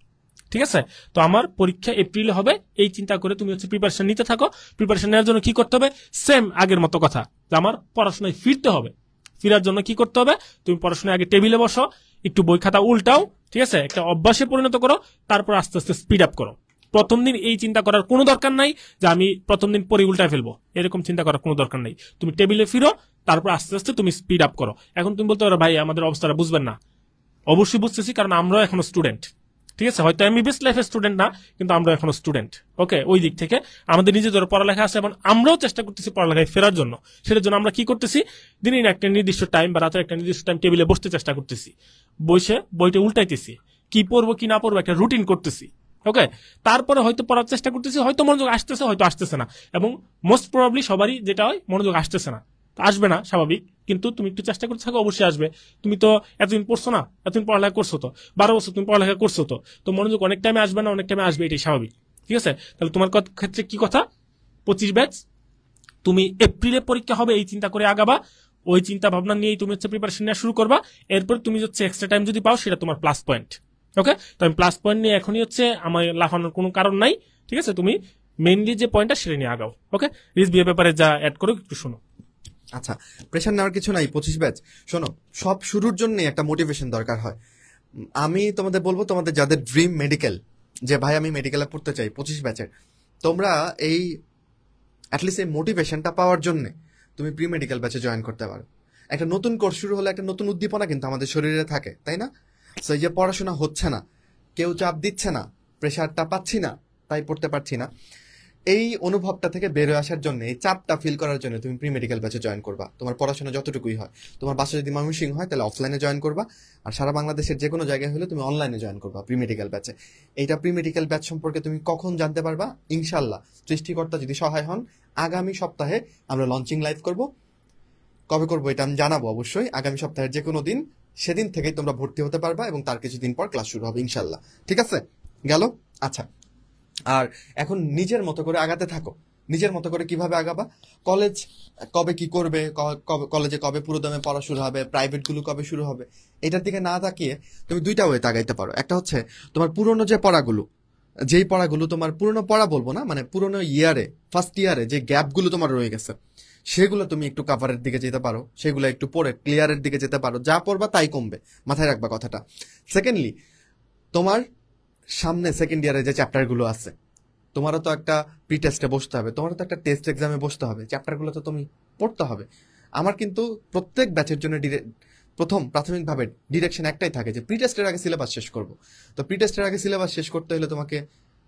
ঠিক আছে। তো আমার পরীক্ষা এপ্রিলে হবে এই চিন্তা করে তুমি হচ্ছে প্রিপারেশন নিতে থাকো। প্রিপারেশন নেওয়ার জন্য কি করতে হবে, সেম আগের মতো কথা, যে আমার পড়াশোনায় ফিরতে হবে। ফিরার জন্য কি করতে হবে, তুমি পড়াশোনায় আগে টেবিলে বসো, একটু বই খাতা উল্টাও, ঠিক আছে, একটা অভ্যাসে পরিণত করো, তারপর আস্তে আস্তে স্পিড আপ করো। প্রথম দিন এই চিন্তা করার কোনো দরকার নাই যে আমি প্রথম দিন পরে উল্টায় ফেলবো, এরকম চিন্তা করার কোনো দরকার নাই। তুমি টেবিলে ফিরো, তারপর আস্তে আস্তে তুমি স্পিড আপ করো। এখন তুমি বলতে পারো ভাই আমাদের অবস্থাটা বুঝবেন না, অবশ্যই বুঝতেছি, কারণ আমরাও এখনো স্টুডেন্ট, ঠিক আছে। হয়তো আমি বেস্ট লাইফের স্টুডেন্ট না, কিন্তু আমরা এখনো স্টুডেন্ট। ওকে, ওই দিক থেকে আমাদের নিজেদের পড়ালেখা আছে এবং আমরাও চেষ্টা করতেছি পড়ালেখায় ফেরার জন্য। সেটার জন্য আমরা কি করতেছি, দিনের একটা নির্দিষ্ট টাইম বা রাতের একটা নির্দিষ্ট টাইম টেবিলে বসতে চেষ্টা করতেছি, বসে বইটা উল্টাইতেছি, কি পড়বো কি না পড়বো একটা রুটিন করতেছি। ওকে, তারপরে হয়তো পড়ার চেষ্টা করতেছি, হয়তো মনোযোগ আসতেছে, হয়তো আসতেছে না, এবং মোস্ট প্রবাবলি সবারই যেটা হয় মনোযোগ আসতেছে না, আসবে না স্বাভাবিক, কিন্তু তুমি একটু চেষ্টা করতে থাকো, অবশ্যই আসবে। তুমি তো এতদিন পড়ছো না, এতদিন পড়ালেখা করছো, তো 12 বছর তুমি পড়ালেখা করছো, তো মনোযোগ অনেক টাইমে আসবে না, অনেক টাইমে আসবে, এটাই স্বাভাবিক, ঠিক আছে। তাহলে তোমার ক্ষেত্রে কি কথা, 25 ব্যাচ তুমি এপ্রিলে পরীক্ষা হবে এই চিন্তা করে আগাবা, ওই চিন্তা ভাবনা নিয়েই তুমি হচ্ছে প্রিপারেশন নেওয়া শুরু করবা। এরপর তুমি হচ্ছে এক্সট্রা টাইম যদি পাও সেটা তোমার প্লাস পয়েন্ট। ওকে, তো আমি প্লাস পয়েন্ট নিয়ে এখনই হচ্ছে আমার লাফানোর কোনো কারণ নাই, ঠিক আছে। তুমি মেইনলি যে পয়েন্টটা সেটা নিয়ে আগাও। ওকে, রিজভি ব্যাপারে যা অ্যাড করো একটু শোনো। আচ্ছা, প্রেশার নেওয়ার কিছু নাই। 25 ব্যাচ শোনো, সব শুরুর জন্য একটা মোটিভেশন দরকার হয়। আমি তোমাদের বলবো, তোমাদের যাদের ড্রিম মেডিকেল, যে ভাই আমি মেডিকেলে পড়তে চাই 25 ব্যাচের, তোমরা এই অ্যাটলিস্ট এই মোটিভেশনটা পাওয়ার জন্য তুমি প্রি মেডিকেল ব্যাচে জয়েন করতে পারো। একটা নতুন কোর্স শুরু হলে একটা নতুন উদ্দীপনা কিন্তু আমাদের শরীরে থাকে, তাই না? সো এই যে পড়াশোনা হচ্ছে না, কেউ চাপ দিচ্ছে না, প্রেশারটা পাচ্ছি না, তাই পড়তে পারছি না, এই অনুভবটা থেকে বের হয়ে আসার জন্য, এই চাপটা ফিল করার জন্য তুমি প্রি মেডিকেল ব্যাচে জয়েন করবা। তোমার পড়াশোনা যতটুকুই হয়, তোমার বাসা যদি ময়মনসিংহ হয় তাহলে অফলাইনে জয়েন করবা, আর সারা বাংলাদেশের যে কোনো জায়গায় হলে তুমি অনলাইনে জয়েন করবা প্রি মেডিকেল ব্যাচে। এইটা প্রি মেডিকেল ব্যাচ সম্পর্কে তুমি কখন জানতে পারবা? ইনশাল্লাহ সৃষ্টিকর্তা যদি সহায় হন, আগামী সপ্তাহে আমরা লঞ্চিং লাইভ করব। কবে করবো এটা আমি জানাবো অবশ্যই, আগামী সপ্তাহের যে কোনো দিন। সেদিন থেকেই তোমরা ভর্তি হতে পারবা এবং তার কিছুদিন পর ক্লাস শুরু হবে ইনশাল্লাহ। ঠিক আছে, গেল? আচ্ছা, আর এখন নিজের মতো করে আগাতে থাকো। নিজের মতো করে কিভাবে আগাবা? কলেজ কবে কি করবে, কলেজে কবে পুরোদমে পড়া শুরু হবে, প্রাইভেট গুলো কবে শুরু হবে, এটার দিকে না তাকিয়ে তুমি দুইটা ওয়েতে আগাইতে পারো। একটা হচ্ছে তোমার পুরনো যে পড়াগুলো, যেই পড়াগুলো তোমার পুরনো পড়া বলবো না, মানে পুরনো ইয়ারে, ফার্স্ট ইয়ারে যে গ্যাপগুলো তোমার রয়ে গেছে, সেগুলো তুমি একটু কাভারের দিকে যেতে পারো, সেগুলো একটু পড়ে ক্লিয়ারের দিকে যেতে পারো। যা পড়বা তাই কমবে, মাথায় রাখবা কথাটা। সেকেন্ডলি, তোমার সামনে সেকেন্ড ইয়ারে যে চ্যাপ্টারগুলো আছে, তোমারও তো একটা প্রি টেস্টে বসতে হবে, তোমারও তো একটা টেস্ট এক্সামে বসতে হবে, চ্যাপ্টারগুলো তো তুমি পড়তে হবে। আমার কিন্তু প্রত্যেক ব্যাচের জন্য প্রথম প্রাথমিকভাবে ডিরেকশন একটাই থাকে যে প্রি টেস্টের আগে সিলেবাস শেষ করব। তো প্রি টেস্টের আগে সিলেবাস শেষ করতে হলে তোমাকে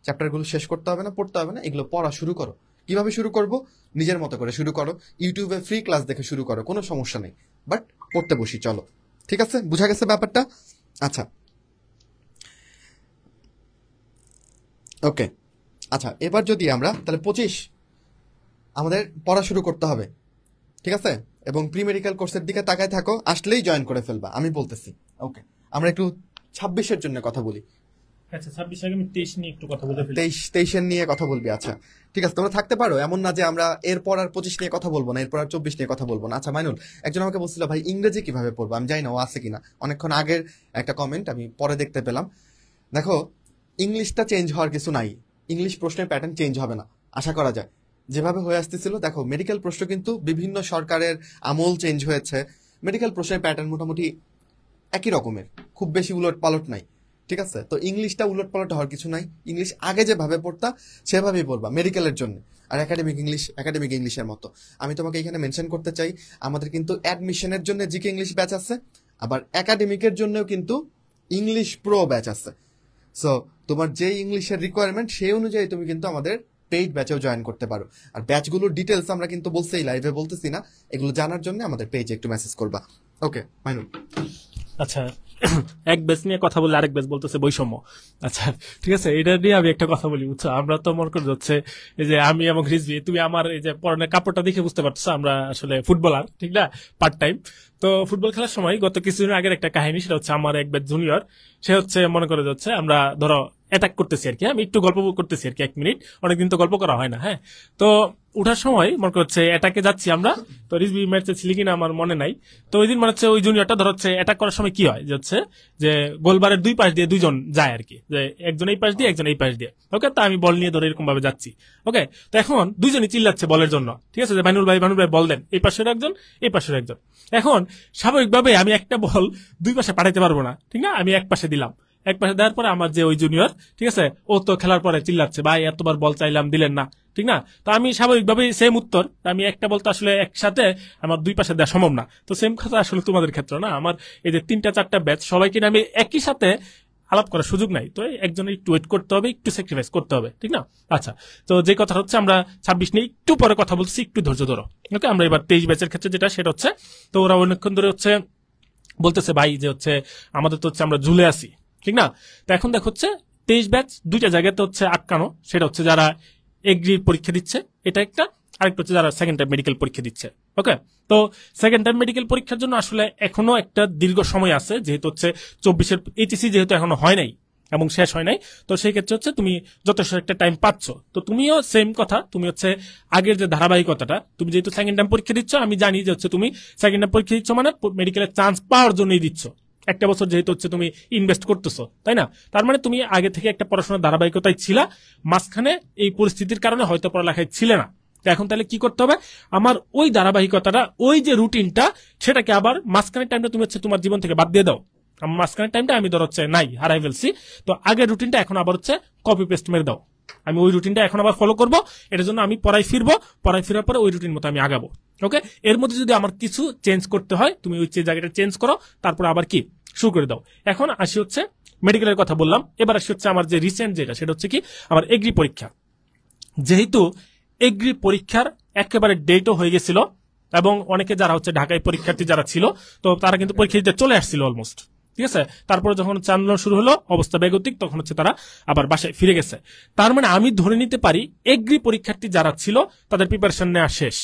চ্যাপ্টারগুলো শেষ করতে হবে না, পড়তে হবে না, এগুলো পড়া শুরু করো। কিভাবে শুরু করব? নিজের মতো করে শুরু করো, ইউটিউবে ফ্রি ক্লাস দেখে শুরু করো, কোনো সমস্যা নেই, বাট পড়তে বসি চলো। ঠিক আছে, বুঝা গেছে ব্যাপারটা? আচ্ছা, ওকে। আচ্ছা, এবার যদি আমরা তাহলে 25 আমাদের পড়া শুরু করতে হবে, ঠিক আছে? এবং প্রি মেডিকেল কোর্সের দিকে তাকায় থাকো, আসলেই জয়েন করে ফেলবা, আমি বলতেছি। ওকে, আমরা একটু 26-এর জন্য কথা বলি। আচ্ছা, 26 আগে আমি 23 নিয়ে একটু কথা বলতে ফেলি। 23-এর নিয়ে কথা বলবি? আচ্ছা ঠিক আছে, তোমরা থাকতে পারো, এমন না যে আমরা এরপর আর 25 নিয়ে কথা বলবো না, এরপর আর 24 নিয়ে কথা বলবো না। আচ্ছা মাইনুল, একজন আমাকে বলছিল ভাই ইংরেজি কিভাবে পড়বো, আমি জানি না ও আছে কিনা, অনেকক্ষণ আগের একটা কমেন্ট আমি পরে দেখতে পেলাম। দেখো, ইংলিশটা চেঞ্জ হওয়ার কিছু নাই, ইংলিশ প্রশ্নের প্যাটার্ন চেঞ্জ হবে না আশা করা যায়, যেভাবে হয়ে আসতেছিল। দেখো, মেডিকেল প্রশ্ন কিন্তু বিভিন্ন সরকারের আমল চেঞ্জ হয়েছে, মেডিকেল প্রশ্নের প্যাটার্ন মোটামুটি একই রকমের, খুব বেশি উলট পালট নাই। ঠিক আছে, তো ইংলিশটা উলট পালট হওয়ার কিছু নাই, ইংলিশ আগে যেভাবে পড়তা সেভাবেই পড়বা মেডিকেলের জন্য। আর একাডেমিক ইংলিশের মতো আমি তোমাকে এখানে মেনশন করতে চাই, আমাদের কিন্তু অ্যাডমিশনের জন্য জিকে ইংলিশ ব্যাচ আছে, আবার একাডেমিকের জন্যও কিন্তু ইংলিশ প্রো ব্যাচ আছে। সো তোমার যে ইংলিশের রিকোয়ারমেন্ট সেই অনুযায়ী তুমি কিন্তু আমাদের পেইড ব্যাচেও জয়েন করতে পারো। আর ব্যাচগুলোর ডিটেলস আমরা কিন্তু বলতেই লাইভে বলতেছি না, এগুলো জানার জন্য আমাদের পেজে একটু মেসেজ করবা। ওকে মাইনুল। আচ্ছা, এক ব্যাচ নিয়ে কথা বলে আরেক ব্যাচ বলতেছে বৈষম্য। আচ্ছা ঠিক আছে, এটা নিয়ে আমি একটা কথা বলি, বুঝছো? আমরা তো মনে করে যাচ্ছে এই যে আমি এবং রিজভি, তুমি আমার এই যে পরনের কাপড়টা দেখে বুঝতে পারছো আমরা আসলে ফুটবলার, ঠিক না, পার্ট টাইম। তো ফুটবল খেলার সময় গত কিছুদিন আগের একটা কাহিনী, সেটা হচ্ছে আমার এক ব্যাচ জুনিয়র, সে হচ্ছে মনে করে যাচ্ছে আমরা ধরো অ্যাটাক করতেছি আর কি, আমি একটু গল্প করতেছি আর কি, 1 মিনিট, অনেকদিন তো গল্প করা হয় না। হ্যাঁ, তো উঠার সময় মনে করছে অ্যাটাকে যাচ্ছি আমরা, তো রিজভি ম্যাচে ছিল কিনা আমার মনে নাই। তো ওই দিন মনে হচ্ছে ওই জুনিয়রটা ধর হচ্ছে অ্যাটাক করার সময় কি হয় যে হচ্ছে যে গোলবারের দুই পাশ দিয়ে দুইজন যায় আর কি, যে একজন এই পাশ দিয়ে একজন এই পাশ দিয়ে। ওকে, তো আমি বল নিয়ে ধরে এরকম ভাবে যাচ্ছি। ওকে, তো এখন দুইজনই চিল্লাচ্ছে বলের জন্য, ঠিক আছে, যে ভানুল ভাই বল দেন, এই পাশের একজন এই পাশের একজন। এখন স্বাভাবিকভাবে আমি একটা বল দুই পাশে পাঠাইতে পারবো না, ঠিক না, আমি এক পাশে দিলাম। এক পাশে দেওয়ার পরে আমার যে ওই জুনিয়র, ঠিক আছে, ও তো খেলার পরে চিল্লাচ্ছে ভাই এতবার বল চাইলাম দিলেন না, ঠিক না। তো আমি স্বাভাবিকভাবে সেম উত্তর, আমি একটা বল তো আসলে একসাথে আমার দুই পাশে দেওয়া সম্ভব না। তো সেম কথা আসলে তোমাদের ক্ষেত্রে না, আমার এই যে 3-4টা ব্যাচ সবাইকে আমি একই সাথে আলাপ করার সুযোগ নাই, তো একজনের একটু ওয়েট করতে হবে, একটু স্যাক্রিফাইস করতে হবে, ঠিক না। আচ্ছা, তো যে কথা হচ্ছে আমরা 26 নিয়ে একটু পরে কথা বলছি, একটু ধৈর্য ধরো। ওকে, আমরা এবার 23 ব্যাচের ক্ষেত্রে যেটা, সেটা হচ্ছে তো ওরা অনেকক্ষণ ধরে হচ্ছে বলতেছে ভাই যে হচ্ছে আমাদের তো হচ্ছে আমরা ঝুলে আছি, ঠিক না। তো এখন দেখ হচ্ছে 23 ব্যাচ দুইটা জায়গাতে হচ্ছে আটকানো, সেটা হচ্ছে যারা এগ্রির পরীক্ষা দিচ্ছে, এটা একটা, আরেকটা হচ্ছে যারা সেকেন্ড টাইম মেডিকেল পরীক্ষা দিচ্ছে। ওকে, তো সেকেন্ড টাইম মেডিকেল পরীক্ষার জন্য আসলে এখনো একটা দীর্ঘ সময় আছে, যেহেতু হচ্ছে 24-এর এইচএসসি যেহেতু এখনো হয় নাই এবং শেষ হয় নাই, তো সেই ক্ষেত্রে হচ্ছে তুমি যথেষ্ট একটা টাইম পাচ্ছ। তো তুমিও সেম কথা, তুমি হচ্ছে আগের যে ধারাবাহিকতাটা, তুমি যেহেতু সেকেন্ড টাইম পরীক্ষা দিচ্ছ, আমি জানি যে হচ্ছে তুমি সেকেন্ড টাইম পরীক্ষা দিচ্ছ মানে মেডিকেলের চান্স পাওয়ার জন্যই দিচ্ছ, একটা বছর যেহেতু হচ্ছে তুমি ইনভেস্ট করতেছো, তাই না। তার মানে তুমি আগে থেকে একটা পড়াশোনার ধারাবাহিকতায় ছিলা, মাঝখানে এই পরিস্থিতির কারণে হয়তো পড়ালেখায় ছিলে না। তো এখন তাহলে কি করতে হবে, আমার ওই ধারাবাহিকতাটা, ওই যে রুটিনটা, সেটাকে আবার মাঝখানের টাইমটা তুমি হচ্ছে তোমার জীবন থেকে বাদ দিয়ে দাও। আমার মাঝখানের টাইমটা আমি ধর হচ্ছে নাই, হারাই ফেলছি, তো আগের রুটিনটা এখন আবার হচ্ছে কপি পেস্ট মেরে দাও, আমি ওই রুটিনটা এখন আবার ফলো করবো। এটার জন্য আমি পড়ায় ফিরবো, পড়ায় ফেরার পরে ওই রুটিন মতো আমি আগাবো। ওকে, এর মধ্যে যদি আমার কিছু চেঞ্জ করতে হয়, তুমি ওই জায়গাটা চেঞ্জ করো, তারপর আবার কি শুরু করে দাও। এখন আসি হচ্ছে মেডিকেলের কথা বললাম, এবার আসি হচ্ছে আমার যে রিসেন্ট যেটা, সেটা হচ্ছে কি আমার এগ্রি পরীক্ষা। যেহেতু এগ্রি পরীক্ষার একেবারে ডেটও হয়ে গেছিল এবং অনেকে যারা হচ্ছে ঢাকায় পরীক্ষার্থী যারা ছিল তো তারা কিন্তু পরীক্ষা দিতে চলে আসছিল অলমোস্ট, ঠিক আছে। তারপরে যখন আন্দোলন শুরু হলো, অবস্থা বেগতিক, তখন হচ্ছে তারা আবার বাসায় ফিরে গেছে। তার মানে আমি ধরে নিতে পারি এগ্রি পরীক্ষার্থী যারা ছিল তাদের প্রিপারেশন নেওয়া শেষ,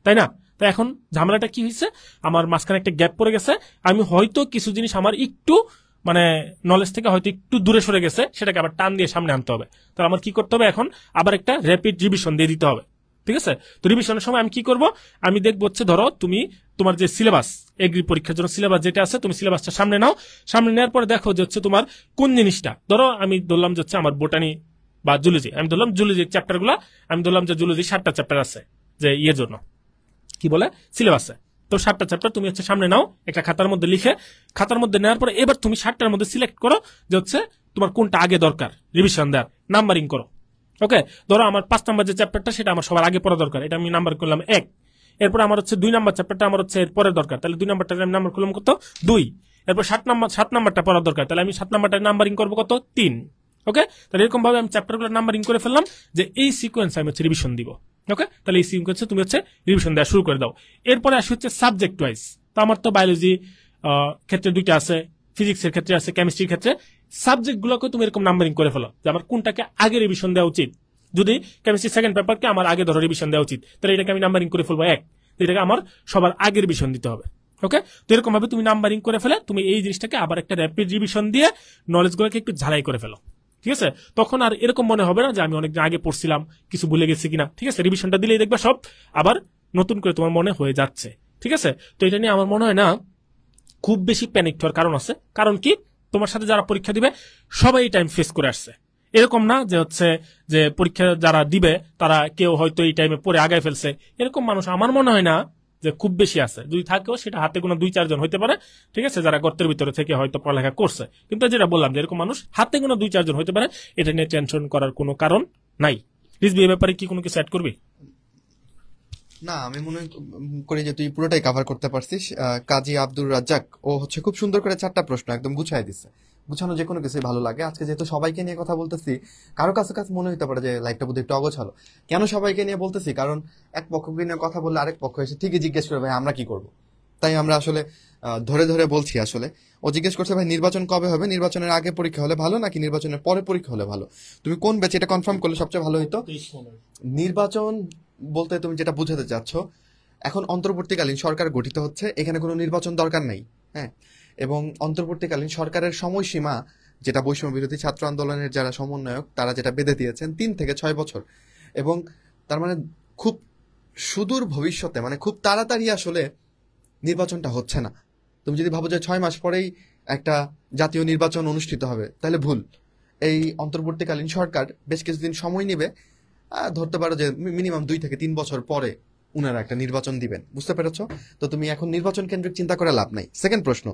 তাই না? তো এখন ঝামেলাটা কি হয়েছে, আমার মাঝখানে একটা গ্যাপ পড়ে গেছে। আমি হয়তো কিছু জিনিস আমার একটু মানে নলেজ থেকে হয়তো একটু দূরে সরে গেছে, সেটাকে আবার টান দিয়ে সামনে আনতে হবে। তো আমার কি করতে হবে, এখন আবার একটা র্যাপিড রিভিশন দিয়ে দিতে হবে, ঠিক আছে। তো রিভিশনের সময় আমি কি করব, আমি দেখবো হচ্ছে ধরো তুমি তোমার যে সিলেবাস, এগ্রি পরীক্ষার জন্য সিলেবাস যেটা আছে, তুমি সিলেবাসটা সামনে নাও। সামনে নেওয়ার পরে দেখো যে হচ্ছে তোমার কোন জিনিসটা, ধরো আমি ধরলাম যে হচ্ছে আমার বোটানি বা জুলজি, আমি ধরলাম জুলজির চ্যাপ্টারগুলো, আমি ধরলাম যে জুলজি 7টা চ্যাপ্টার আছে যে ইয়ের জন্য কি বলে সিলেবাসে। তো 7টা চ্যাপ্টার তুমি হচ্ছে সামনে নাও একটা খাতার মধ্যে লিখে, খাতার মধ্যে নেওয়ার পরে এবার তুমি 7টার মধ্যে সিলেক্ট করো যে হচ্ছে তোমার কোনটা আগে দরকার রিভিশন দেওয়ার, নাম্বারিং করো। ওকে, ধরো আমার 5 নাম্বার যে চ্যাপ্টারটা সেটা আমার সবার আগে পড়া দরকার, এটা আমি নাম্বার করলাম 1। এরপর আমার হচ্ছে 2 নাম্বার চ্যাপ্টারটা আমার হচ্ছে এর পরে দরকার, তাহলে 2 নাম্বারটা আমি নাম্বার করলাম কত 2। এরপর 7 নাম্বারটা পড়া দরকার, তাহলে আমি 7 নাম্বারটা নাম্বারিং করবো কত 3। ওকে, তাহলে এরকম ভাবে আমি চ্যাপ্টারগুলো নাম্বারিং করে ফেললাম যে এই সিকোয়েন্স আমি হচ্ছে রিভিশন দিব। ওকে, তাহলে এই সিকোয়েন্সে তুমি হচ্ছে রিভিশন দেওয়া শুরু করে দাও। এরপরে আসে হচ্ছে সাবজেক্ট ওয়াইজ। তো আমার তো বায়োলজি ক্ষেত্রে 2টা আছে, ফিজিক্সের ক্ষেত্রে আছে, কেমিস্ট্রির ক্ষেত্রে। সাবজেক্টগুলোকে তুমি এরকম নাম্বারিং করে ফেলো যে আমার কোনটাকে আগে রিভিশন দেওয়া উচিত। যদি কেমিস্ট্রি সেকেন্ড পেপারকে আমার আগে ধরো রিভিশন দেওয়া উচিত, তাহলে এটাকে আমি নাম্বারিং করে ফেলবো 1, এটাকে আমার সবার আগে রিভিশন দিতে হবে। ওকে, তো এরকম ভাবে তুমি নাম্বারিং করে ফেলে তুমি এই জিনিসটাকে আবার একটা র্যাপিড রিভিশন দিয়ে নলেজগুলোকে একটু ঝালাই করে ফেলো, ঠিক আছে। তখন আর এরকম মনে হবে না যে আমি অনেক আগে পড়ছিলাম কিছু ভুলে গেছি কিনা, ঠিক আছে। রিভিশনটা দিলেই দেখবা সব আবার নতুন করে তোমার মনে হয়ে যাচ্ছে, ঠিক আছে। তো এটা নিয়ে আমার মনে হয় না খুব বেশি প্যানিক হওয়ার কারণ আছে। কারণ কি, তোমার সাথে যারা পরীক্ষা দিবে সবাই এই টাইম ফেস করে আসছে। এরকম না যে হচ্ছে যে পরীক্ষা যারা দিবে তারা কেউ হয়তো এই টাইমে পড়ে আগায় ফেলছে, এরকম মানুষ আমার মনে হয় না যে খুব বেশি আছে। যদি থাকেও সেটা হাতে কোনো 2-4 জন হইতে পারে, ঠিক আছে, যারা গর্তের ভিতরে থেকে হয়তো পড়ালেখা করছে। কিন্তু যেটা বললাম যে এরকম মানুষ হাতে কোনো 2-4 জন হইতে পারে, এটা নিয়ে টেনশন করার কোনো কারণ নাই। রিজবি এই ব্যাপারে কি কোনো কিছু অ্যাড করবি? না, আমি মনে করি যে তুই পুরোটাই কভার করতে পারছিস। কাজী আব্দুর রাজ্জাক ও হচ্ছে খুব সুন্দর করে 4টা প্রশ্ন একদম গুছাই দিচ্ছে। গুছানো যে কোনো কিছুই ভালো লাগে। আজকে যেহেতু সবাইকে নিয়ে কথা বলতেছি, কারো কাছে কাছে মনে হতে পারে যে লাইফটা বোধহয় একটু অগোছালো। কেন সবাইকে নিয়ে বলতেছি, কারণ এক পক্ষকে নিয়ে কথা বললে আরেক পক্ষ এসে ঠিকই জিজ্ঞেস করবে ভাই আমরা কি করব। তাই আমরা আসলে ধরে ধরে বলছি। আসলে ও জিজ্ঞেস করছে ভাই নির্বাচন কবে হবে, নির্বাচনের আগে পরীক্ষা হলে ভালো নাকি নির্বাচনের পরে পরীক্ষা হলে ভালো, তুমি কোন ব্যাচ, এটা কনফার্ম করলে সবচেয়ে ভালো হতো। নির্বাচন বলতে তুমি যেটা বুঝাতে চাচ্ছ, এখন অন্তর্বর্তীকালীন সরকার গঠিত হচ্ছে, এখানে কোনো নির্বাচন দরকার নেই। হ্যাঁ, এবং অন্তর্বর্তীকালীন সরকারের সময়সীমা যেটা বৈষম্য বিরোধী ছাত্র আন্দোলনের যারা সমন্বয়ক তারা যেটা বেঁধে দিয়েছেন 3 থেকে 6 বছর। এবং তার মানে খুব সুদূর ভবিষ্যতে, মানে খুব তাড়াতাড়ি আসলে নির্বাচনটা হচ্ছে না। তুমি যদি ভাবো যে 6 মাস পরেই একটা জাতীয় নির্বাচন অনুষ্ঠিত হবে, তাহলে ভুল। এই অন্তর্বর্তীকালীন সরকার বেশ কিছুদিন সময় নেবে, ধরতে পারো যে মিনিমাম 2 থেকে 3 বছর পরে উনারা একটা নির্বাচন দিবেন, বুঝতে পেরেছো? তো তুমি এখন নির্বাচন কেন্দ্রিক চিন্তা করে লাভ নাই। সেকেন্ড প্রশ্ন,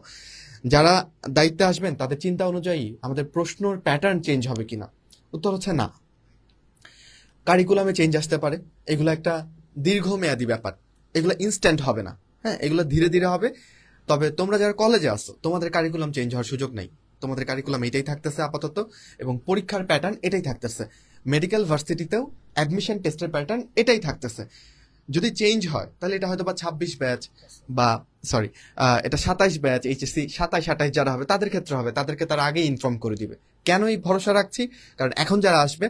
যারা দায়িত্বে আসবেন তাদের চিন্তা অনুযায়ী আমাদের প্রশ্নর প্যাটার্ন চেঞ্জ হবে কিনা, উত্তর হচ্ছে না। কারিকুলামে চেঞ্জ আসতে পারে, এগুলো একটা দীর্ঘমেয়াদী ব্যাপার, এগুলো ইনস্ট্যান্ট হবে না। হ্যাঁ, এগুলো ধীরে ধীরে হবে। তবে তোমরা যারা কলেজে আসছো তোমাদের কারিকুলাম চেঞ্জ হওয়ার সুযোগ নেই, তোমাদের কারিকুলাম এটাই থাকতেছে আপাতত, এবং পরীক্ষার প্যাটার্ন এটাই থাকতেছে। মেডিকেল ভার্সিটিতেও অ্যাডমিশন টেস্টের প্যাটার্ন এটাই থাকতেছে। যদি চেঞ্জ হয় তাহলে এটা হয়তো বা 26 ব্যাচ বা সরি এটা 27 ব্যাচ, এইচএসসি 27-28 যারা হবে তাদের ক্ষেত্রে হবে, তাদেরকে তারা আগেই ইনফর্ম করে দিবে। কেন এই ভরসা রাখছি, কারণ এখন যারা আসবে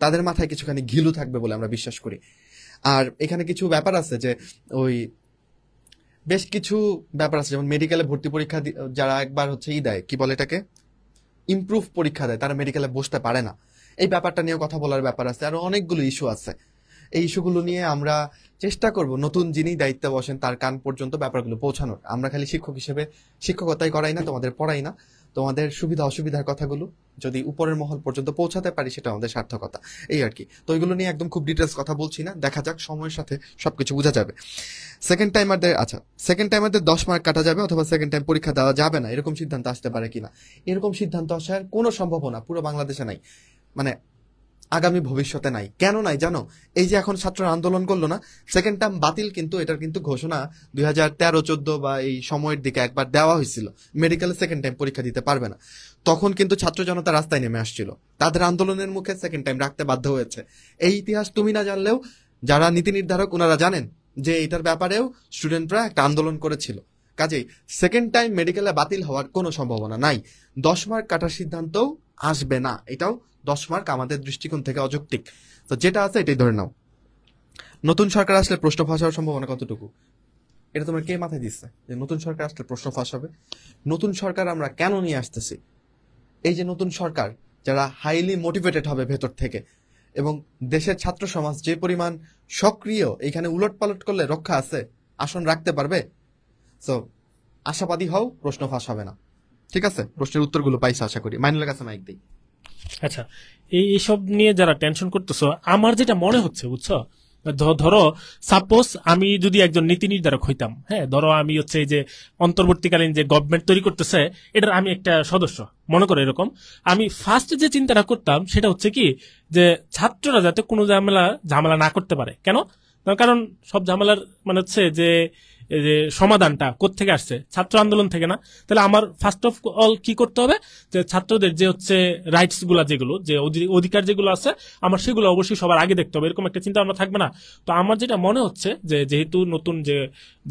তাদের মাথায় কিছুখানি ঘিলু থাকবে বলে আমরা বিশ্বাস করি। আর এখানে কিছু ব্যাপার আছে যে ওই বেশ কিছু ব্যাপার আছে, যেমন মেডিকেলে ভর্তি পরীক্ষা যারা একবার হচ্ছে দেয়, কি বলে এটাকে, ইমপ্রুভ পরীক্ষা দেয়, তারা মেডিকেলে বসতে পারে না। এই ব্যাপারটা নিয়েও কথা বলার ব্যাপার আছে, আরো অনেকগুলো ইস্যু আছে। এই ইস্যুগুলো নিয়ে আমরা চেষ্টা করব নতুন যিনি দায়িত্বে বসেন তার কান পর্যন্ত ব্যাপারগুলো পৌঁছানোর। আমরা খালি শিক্ষক হিসেবে শিক্ষকতাই করাই না, তোমাদের পড়াই না, তোমাদের সুবিধা অসুবিধার কথাগুলো যদি উপরের মহল পর্যন্ত পৌঁছাতে পারি সেটা আমাদের সার্থকতা, এই আর কি। তো এগুলো নিয়ে একদম খুব ডিটেলস কথা বলছি না, দেখা যাক, সময়ের সাথে সবকিছু বোঝা যাবে। সেকেন্ড টাইমারদের 10 মার্ক কাটা যাবে অথবা সেকেন্ড টাইম পরীক্ষা দেওয়া যাবে না, এরকম সিদ্ধান্ত আসতে পারে কিনা। এরকম সিদ্ধান্ত আসার কোনো সম্ভাবনা পুরো বাংলাদেশে নাই। মানে আগামী ভবিষ্যতে নাই। কেন নাই জানো? এই যে এখন ছাত্ররা আন্দোলন করলো না, সেকেন্ড টার্ম বাতিল, কিন্তু এটার কিন্তু ঘোষণা 2013-14 বা এই সময়ের দিকে একবার দেওয়া হয়েছিল, মেডিকেলে সেকেন্ড টাইম পরীক্ষা দিতে পারবে না। তখন কিন্তু ছাত্র জনতা রাস্তায় নেমে আসছিল, তাদের আন্দোলনের মুখে সেকেন্ড টাইম রাখতে বাধ্য হয়েছে। এই ইতিহাস তুমি না জানলেও যারা নীতি নির্ধারক ওনারা জানেন যে এটার ব্যাপারেও স্টুডেন্টরা একটা আন্দোলন করেছিল। কাজেই সেকেন্ড টাইম মেডিকেলে বাতিল হওয়ার কোনো সম্ভাবনা নাই। 10 মার্ক কাটার সিদ্ধান্তও আসবে না, এটাও 10 মার্ক আমাদের দৃষ্টিকোণ থেকে অযৌক্তিক। তো যেটা আছে এটাই ধরে নাও। নতুন সরকার আসলে প্রশ্ন ফাঁস হওয়ার সম্ভাবনা কতটুকু, এটা তোমার কে মাথায় দিচ্ছে যে নতুন সরকার আসলে প্রশ্ন ফাঁস হবে? নতুন সরকার আমরা কেন নিয়ে আসতেছি? এই যে নতুন সরকার, যারা হাইলি মোটিভেটেড হবে ভেতর থেকে, এবং দেশের ছাত্র সমাজ যে পরিমাণ সক্রিয়, এইখানে উলট পালট করলে রক্ষা আছে, আসন রাখতে পারবে। সো আশাবাদী হও, প্রশ্ন ফাঁস হবে না। ঠিক আছে, প্রশ্নের উত্তরগুলো পাইছো আশা করি। মাইনুলের কাছে মাইক দিই। আচ্ছা, এইসব নিয়ে যারা টেনশন করতেছো, আমার যেটা মনে হচ্ছে বুঝছো, ধরো সাপোজ আমি যদি একজন নীতি নির্ধারক হইতাম, হ্যাঁ, ধরো আমি হচ্ছে এই যে অন্তর্বর্তীকালীন যে গভর্নমেন্ট তৈরি করতেছে এটার আমি একটা সদস্য, মনে করো এরকম, আমি ফার্স্ট যে চিন্তাটা করতাম সেটা হচ্ছে কি, যে ছাত্ররা যাতে কোনো ঝামেলা না করতে পারে। কেন? তার কারণ সব ঝামেলার মানে হচ্ছে যে এই যে সমাধানটা কোত্থেকে আসছে, ছাত্র আন্দোলন থেকে না। তাহলে আমার ফার্স্ট অফ অল কি করতে হবে, যে ছাত্রদের যে হচ্ছে রাইটস গুলা, যেগুলো যে অধিকার যেগুলো আছে আমার, সেগুলো অবশ্যই সবার আগে দেখতে হবে, এরকম একটা চিন্তা ভাবনা থাকবে না। তো আমার যেটা মনে হচ্ছে যে যেহেতু নতুন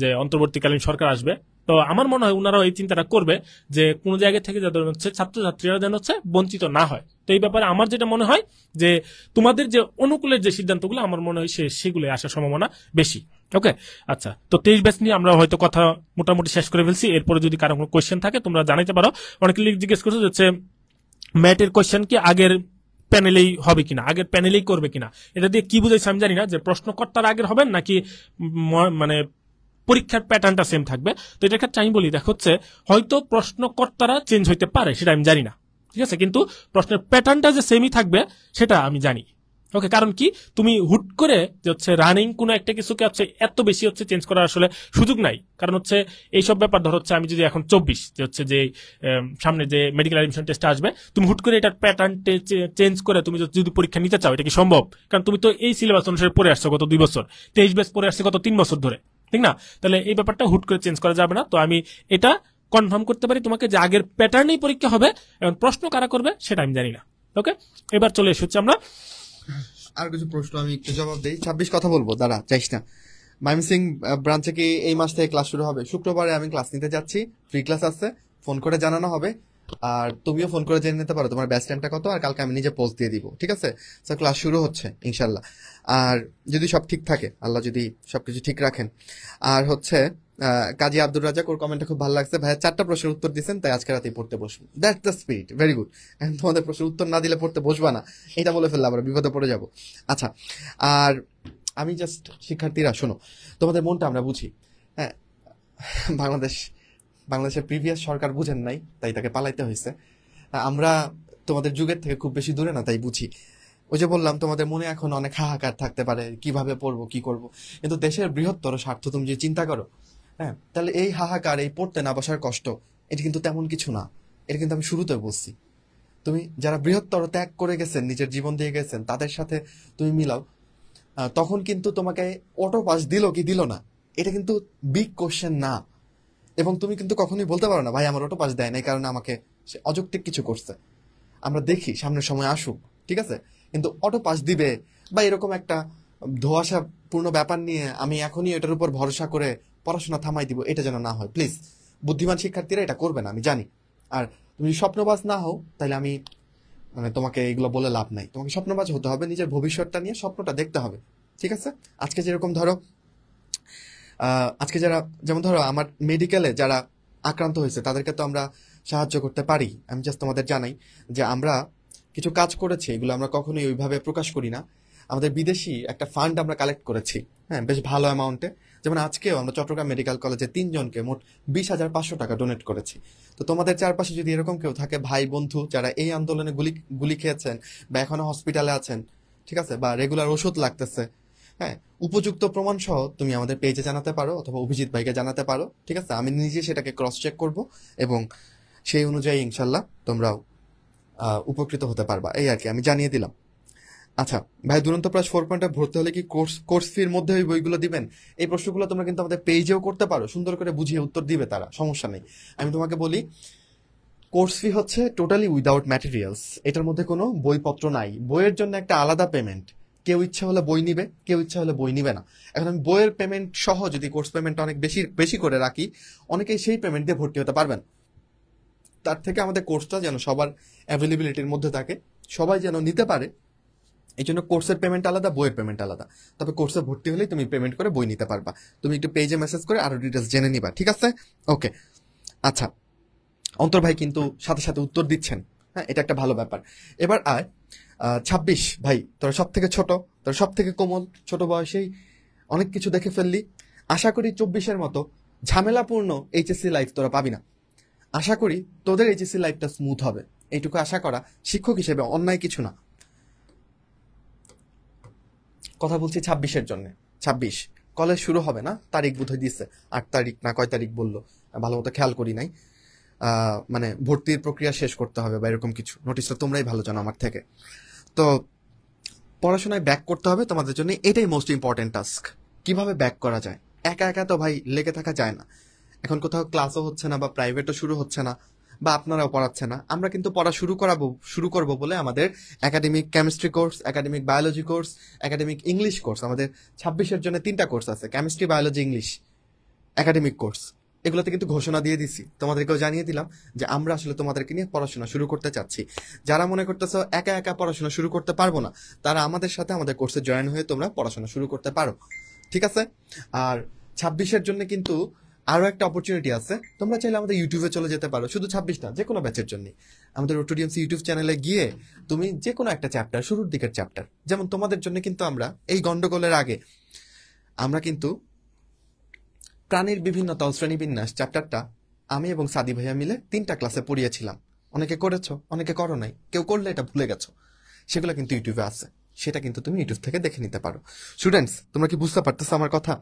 যে অন্তর্বর্তীকালীন সরকার আসবে, তো আমার মনে হয় ওনারাও এই চিন্তাটা করবে যে কোন জায়গা থেকে যাদের হচ্ছে ছাত্রছাত্রীরা যেন হচ্ছে বঞ্চিত না হয়। তো এই ব্যাপারে আমার যেটা মনে হয় যে তোমাদের যে অনুকূলের যে সিদ্ধান্তগুলো, আমার মনে হয় সেগুলো আসার সম্ভাবনা বেশি। ওকে, আচ্ছা, তো 23 ব্যাচ নিয়ে আমরা হয়তো কথা মোটামুটি শেষ করে ফেলছি। এরপরে যদি কারো কোনো কোয়েশ্চেন থাকে তোমরা জানাইতে পারো। অনেকে জিজ্ঞেস করছে যে ম্যাটের কোয়েশ্চেন কি আগের প্যানেলেই হবে কিনা, আগের প্যানেলেই করবে কিনা, এটা দিয়ে কি বুঝাইছে আমি জানি না, যে প্রশ্নকর্তার আগের হবেন নাকি মানে পরীক্ষার প্যাটার্নটা সেম থাকবে। তো এটার ক্ষেত্রে আমি বলি, দেখো হচ্ছে হয়তো প্রশ্নকর্তারা চেঞ্জ হইতে পারে, সেটা আমি জানি না, ঠিক আছে, কিন্তু প্রশ্নের প্যাটার্নটা যে সেমই থাকবে সেটা আমি জানি। ওকে, কারণ কি তুমি হুট করে যে হচ্ছে রানিং কোনো একটা কিছুকে হচ্ছে এত বেশি হচ্ছে চেঞ্জ করার আসলে সুযোগ নাই। কারণ হচ্ছে এইসব ব্যাপার, ধর হচ্ছে আমি যদি এখন 24 যে হচ্ছে যে সামনে যে মেডিকেল অ্যাডমিশন টেস্ট আসবে, তুমি হুট করে এটার প্যাটার্ন চেঞ্জ করে তুমি যদি পরীক্ষা নিতে চাও, এটা কি সম্ভব? কারণ তুমি তো এই সিলেবাস অনুসারে পড়ে আসছো গত 2 বছর, 23 ব্যাচ পড়ে আসছে গত 3 বছর ধরে, ঠিক না? তাহলে এই ব্যাপারটা হুট করে চেঞ্জ করা যাবে না। তো আমি এটা কনফার্ম করতে পারি তোমাকে যে আগের প্যাটার্নেই পরীক্ষা হবে, এবং প্রশ্ন কারা করবে সেটা আমি জানি না। ওকে, এবার চলে এসেছি আমরা আর কিছু প্রশ্ন আমি একটু জবাব দিই। 26 কথা বলবো, দাঁড়া চাইস না। ময়মনসিংহ ব্রাঞ্চে কি এই মাস থেকে ক্লাস শুরু হবে? শুক্রবারে আমি ক্লাস নিতে যাচ্ছি, ফ্রি ক্লাস আছে, ফোন করে জানানো হবে। আর তুমিও ফোন করে জেনে নিতে পারো তোমার ব্যাচ টাইমটা কত, আর কালকে আমি নিজে পোস্ট দিয়ে দিব। ঠিক আছে, স্যার ক্লাস শুরু হচ্ছে ইনশাল্লাহ। আর যদি সব ঠিক থাকে, আল্লাহ যদি সবকিছু ঠিক রাখেন। আর হচ্ছে কাজী আব্দুর রাজাক, ওর কমেন্টটা খুব ভালো লাগছে, ভাইয়া 4টা প্রশ্নের উত্তর দিচ্ছেন, তাই আজকে রাতেই পড়তে বসবো। That's the spirit, very good. এখন তোমাদের প্রশ্নের উত্তর না দিলে পড়তে বসবা না, এটা বলে ফেললে আবার বিপদে পড়ে যাবো। আচ্ছা, আর আমি জাস্ট, শিক্ষার্থীরা শোনো, তোমাদের মনটা আমরা বুঝি। হ্যাঁ, বাংলাদেশের প্রিভিয়াস সরকার বুঝেন নাই, তাই তাকে পালাইতে হয়েছে। আমরা তোমাদের যুগের থেকে খুব বেশি দূরে না, তাই বুঝি। ওই যে বললাম, তোমাদের মনে এখন অনেক হাহাকার থাকতে পারে, কিভাবে পড়বো, কি করব, কিন্তু দেশের বৃহত্তর স্বার্থ তুমি যে চিন্তা করো, হ্যাঁ, তাহলে এই হাহাকার, এই পড়তে না বসার কষ্ট, এটা কিন্তু তেমন কিছু না। এটা কিন্তু আমি শুরুতে বলছি। তুমি যারা বৃহত্তর ত্যাগ করে গেছেন, নিজের জীবন দিয়ে গেছেন, তাদের সাথে তুমি মিলাও, তখন কিন্তু তোমাকে অটো পাস দিল কি দিল না, এটা কিন্তু বিগ কোশ্চেন না। এবং তুমি কিন্তু কখনোই বলতে পারো না, ভাই আমার অটো পাস দেয় না, এই কারণে আমাকে সে অযৌক্তিক কিছু করছে। আমরা দেখি সামনের সময় আসুক, ঠিক আছে, কিন্তু অটো পাস দিবে বা এরকম একটা ধোঁয়াশাপূর্ণ ব্যাপার নিয়ে আমি এখনই এটার উপর ভরসা করে পড়াশোনা থামাই দিব, এটা যেন না হয় প্লিজ। বুদ্ধিমান শিক্ষার্থীরা এটা করবে না, আমি জানি। আর তুমি স্বপ্নবাজ না হও, তাহলে আমি মানে তোমাকে এগুলো বলে লাভ নাই। তোমাকে স্বপ্নবাজ হতে হবে, নিজের ভবিষ্যৎটা নিয়ে স্বপ্নটা দেখতে হবে, ঠিক আছে। আজকে যেরকম ধরো, আজকে যারা, যেমন ধরো আমার মেডিকেলে যারা আক্রান্ত হয়েছে, তাদেরকে তো আমরা সাহায্য করতে পারি। আমি জাস্ট তোমাদের জানাই যে আমরা কিছু কাজ করেছি, এগুলো আমরা কখনোই ওইভাবে প্রকাশ করি না। আমাদের বিদেশি একটা ফান্ড আমরা কালেক্ট করেছি, হ্যাঁ, বেশ ভালো অ্যামাউন্টে। যেমন আজকেও আমরা চট্টগ্রাম মেডিকেল কলেজে 3 জনকে মোট 20,500 টাকা ডোনেট করেছি। তো তোমাদের চারপাশে যদি এরকম কেউ থাকে, ভাই বন্ধু যারা এই আন্দোলনে গুলি খেয়েছেন বা এখনো হসপিটালে আছেন, ঠিক আছে, বা রেগুলার ওষুধ লাগতেছে, হ্যাঁ, উপযুক্ত প্রমাণ সহ তুমি আমাদের পেজে জানাতে পারো, অথবা অভিজিৎ ভাইকে জানাতে পারো, ঠিক আছে। আমি নিজে সেটাকে ক্রস চেক করব, এবং সেই অনুযায়ী ইনশাল্লাহ তোমরাও উপকৃত হতে পারবা, এই আর কি, আমি জানিয়ে দিলাম। আচ্ছা ভাই, দুরন্ত প্লাস 4.0 ভর্তি হলে কি কোর্স ফির মধ্যে ওই বইগুলো দিবেন? এই প্রশ্নগুলো তোমরা কিন্তু আমাদের পেজেও করতে পারো, সুন্দর করে বুঝিয়ে উত্তর দিবে তারা, সমস্যা নেই। আমি তোমাকে বলি, কোর্স ফি হচ্ছে টোটালি উইদাউট ম্যাটেরিয়ালস, এটার মধ্যে কোনো বইপত্র নাই। বইয়ের জন্য একটা আলাদা পেমেন্ট, কেউ ইচ্ছা হলে বই নিবে, কেউ ইচ্ছা হলে বই নিবে না। এখন আমি বইয়ের পেমেন্ট সহ যদি কোর্স পেমেন্ট অনেক বেশি বেশি করে রাখি, অনেকেই সেই পেমেন্ট দিয়ে ভর্তি হতে পারবেন। তার থেকে আমাদের কোর্সটা যেন সবার অ্যাভেলেবিলিটির মধ্যে থাকে, সবাই যেন নিতে পারে, এই জন্য কোর্সের পেমেন্ট আলাদা, বইয়ের পেমেন্ট আলাদা। তবে কোর্সে ভর্তি হলেই তুমি পেমেন্ট করে বই নিতে পারবা। তুমি একটু পেজে মেসেজ করে আরো ডিটেলস জেনে নিবা, ঠিক আছে? ওকে, আচ্ছা। অন্তর ভাই কিন্তু সাথে সাথে উত্তর দিচ্ছেন, হ্যাঁ, এটা একটা ভালো ব্যাপার। এবার আয় 26 ভাই, তোরা সব থেকে ছোট, তোরা সব থেকে কোমল, ছোট বয়সেই অনেক কিছু দেখে ফেললি। আশা করি 24-এর মতো ঝামেলাপূর্ণ এইচএসসি লাইফ তোরা পাবি না। আশা করি তোদের এইচএসসি লাইফটা স্মুথ হবে, এইটুকু আশা করা শিক্ষক হিসেবে অন্যায় কিছু না। কথা বলছি 26-এর জন্য। 26 কলেজ শুরু হবে না, তারিখ বোধহয় দিচ্ছে 8 তারিখ না কয় তারিখ বললো, ভালো মতো খেয়াল করি নাই। মানে ভর্তির প্রক্রিয়া শেষ করতে হবে বা এরকম কিছু, নোটিশটা তোমরাই ভালো জানো আমার থেকে। তো পড়াশোনায় ব্যাক করতে হবে তোমাদের জন্য, এটাই মোস্ট ইম্পর্টেন্ট টাস্ক। কিভাবে ব্যাক করা যায়? একা একা তো ভাই লেগে থাকা যায় না। এখন কোথাও ক্লাসও হচ্ছে না বা প্রাইভেটও শুরু হচ্ছে না বা আপনারাও পড়াচ্ছে না, আমরা কিন্তু পড়া শুরু করব বলে আমাদের academic chemistry course, academic biology course, academic English course, আমাদের 26-এর জন্য 3টা কোর্স আছে, chemistry, biology, English, academic course. এগুলোতে কিন্তু ঘোষণা দিয়ে দিছি, তোমাদেরকেও জানিয়ে দিলাম যে আমরা আসলে তোমাদেরকে নিয়ে পড়াশোনা শুরু করতে চাচ্ছি। যারা মনে করতেছো একা একা পড়াশোনা শুরু করতে পারবো না, তারা আমাদের সাথে আমাদের কোর্সে জয়েন হয়ে তোমরা পড়াশোনা শুরু করতে পারো, ঠিক আছে? আর 26-এর জন্য কিন্তু আরো একটা অপরচুনিটি আছে, তোমরা চাইলে আমাদের ইউটিউবে চলে যেতে পারো, শুধু 26 না, যে কোনো ব্যাচের জন্য আমাদের রোটোডিয়ামসি ইউটিউব চ্যানেলে গিয়ে তুমি যে কোনো একটা চ্যাপ্টার, শুরুর দিকের চ্যাপ্টার, যেমন তোমাদের জন্য কিন্তু আমরা এই গন্ডগোলের আগে আমরা কিন্তু প্রাণীর বিভিন্ন তল শ্রেণীবিন্যাস চ্যাপ্টারটা আমি এবং সাদি ভাইয়া মিলে 3টা ক্লাসে পড়িয়েছিলাম। অনেকে করেছো, অনেকে করো নাই, কেউ করলে এটা ভুলে গেছো, সেগুলো কিন্তু ইউটিউবে আছে, সেটা কিন্তু তুমি ইউটিউব থেকে দেখে নিতে পারো। স্টুডেন্টস, তোমরা কি বুঝতে পারতেছো আমার কথা?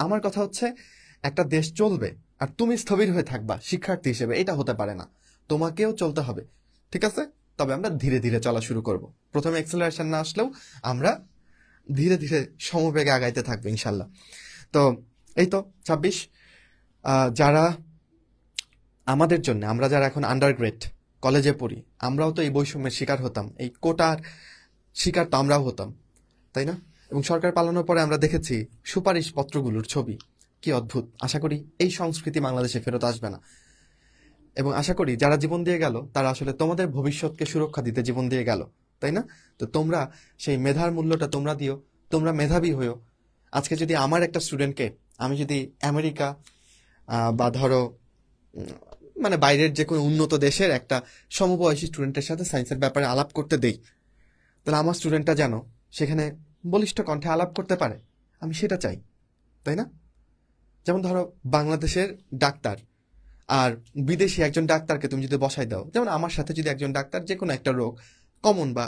আমার কথা হচ্ছে, একটা দেশ চলবে আর তুমি স্থবির হয়ে থাকবা শিক্ষার্থী হিসেবে, এটা হতে পারে না। তোমাকেও চলতে হবে, ঠিক আছে? তবে আমরা ধীরে ধীরে চলা শুরু করব। প্রথমে এক্সেলারেশন না আসলেও আমরা ধীরে ধীরে সমবেগে আগাইতে থাকবো ইনশাল্লাহ। তো এই তো 26, যারা আমাদের জন্য, আমরা যারা এখন আন্ডারগ্রেড কলেজে পড়ি, আমরাও তো এই বৈষম্যের শিকার হতাম, এই কোটার শিকার তো আমরাও হতাম, তাই না? এবং সরকার পালানোর পরে আমরা দেখেছি সুপারিশ পত্রগুলোর ছবি, কি অদ্ভুত। আশা করি এই সংস্কৃতি বাংলাদেশে ফেরত আসবে না, এবং আশা করি যারা জীবন দিয়ে গেল তারা আসলে তোমাদের ভবিষ্যৎকে সুরক্ষা দিতে জীবন দিয়ে গেল, তাই না? তো তোমরা সেই মেধার মূল্যটা তোমরা দিও, তোমরা মেধাবী হয়েও। আজকে যদি আমার একটা স্টুডেন্টকে আমি যদি আমেরিকা বা ধরো মানে বাইরের যে কোনো উন্নত দেশের একটা সমবয়সী স্টুডেন্টের সাথে সায়েন্সের ব্যাপারে আলাপ করতে দেই, তাহলে আমার স্টুডেন্টটা যেন সেখানে বলিষ্ঠ কণ্ঠে আলাপ করতে পারে, আমি সেটা চাই, তাই না? যেমন ধরো বাংলাদেশের ডাক্তার আর বিদেশি একজন ডাক্তারকে তুমি যদি বসাই দাও, যেমন আমার সাথে যদি একজন ডাক্তার যে কোনো একটা রোগ, কমন বা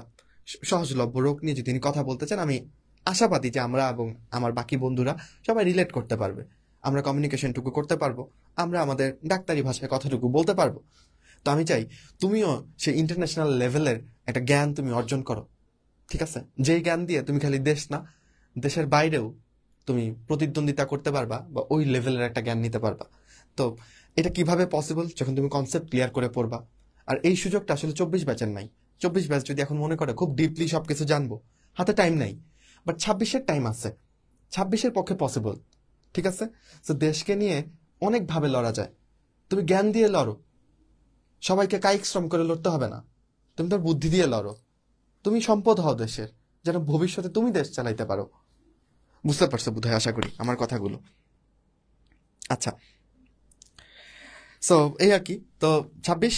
সহজলভ্য রোগ নিয়ে যদি তিনি কথা বলতে চান, আমি আশাবাদী যে আমরা এবং আমার বাকি বন্ধুরা সবাই রিলেট করতে পারবে, আমরা কমিউনিকেশনটুকু করতে পারবো, আমরা আমাদের ডাক্তারি ভাষায় কথাটুকু বলতে পারবো। তো আমি চাই তুমিও সেই ইন্টারন্যাশনাল লেভেলের একটা জ্ঞান তুমি অর্জন করো, ঠিক আছে? যেই জ্ঞান দিয়ে তুমি খালি দেশ না, দেশের বাইরেও তুমি প্রতিদ্বন্দ্বিতা করতে পারবা বা ওই লেভেলের একটা জ্ঞান নিতে পারবা। তো এটা কিভাবে পসিবল? যখন তুমি কনসেপ্ট ক্লিয়ার করে পড়বা। আর এই সুযোগটা আসলে 24 ব্যাচের নাই। 24 ব্যাচ যদি এখন মনে করে খুব ডিপলি সবকিছু জানবো, হাতে টাইম নাই, বাট 26-এর টাইম আছে, 26-এর পক্ষে পসিবল, ঠিক আছে? তো দেশকে নিয়ে অনেকভাবে লড়া যায়, তুমি জ্ঞান দিয়ে লড়ো, সবাইকে কায়িক শ্রম করে লড়তে হবে না, তুমি তোর বুদ্ধি দিয়ে লড়ো, তুমি সম্পদ হও দেশের, যেন ভবিষ্যতে তুমি দেশ চালাইতে পারো। বুঝতে পারছো বোধহয়, আশা করি আমার কথাগুলো। আচ্ছা, সো এই আর কি। তো 26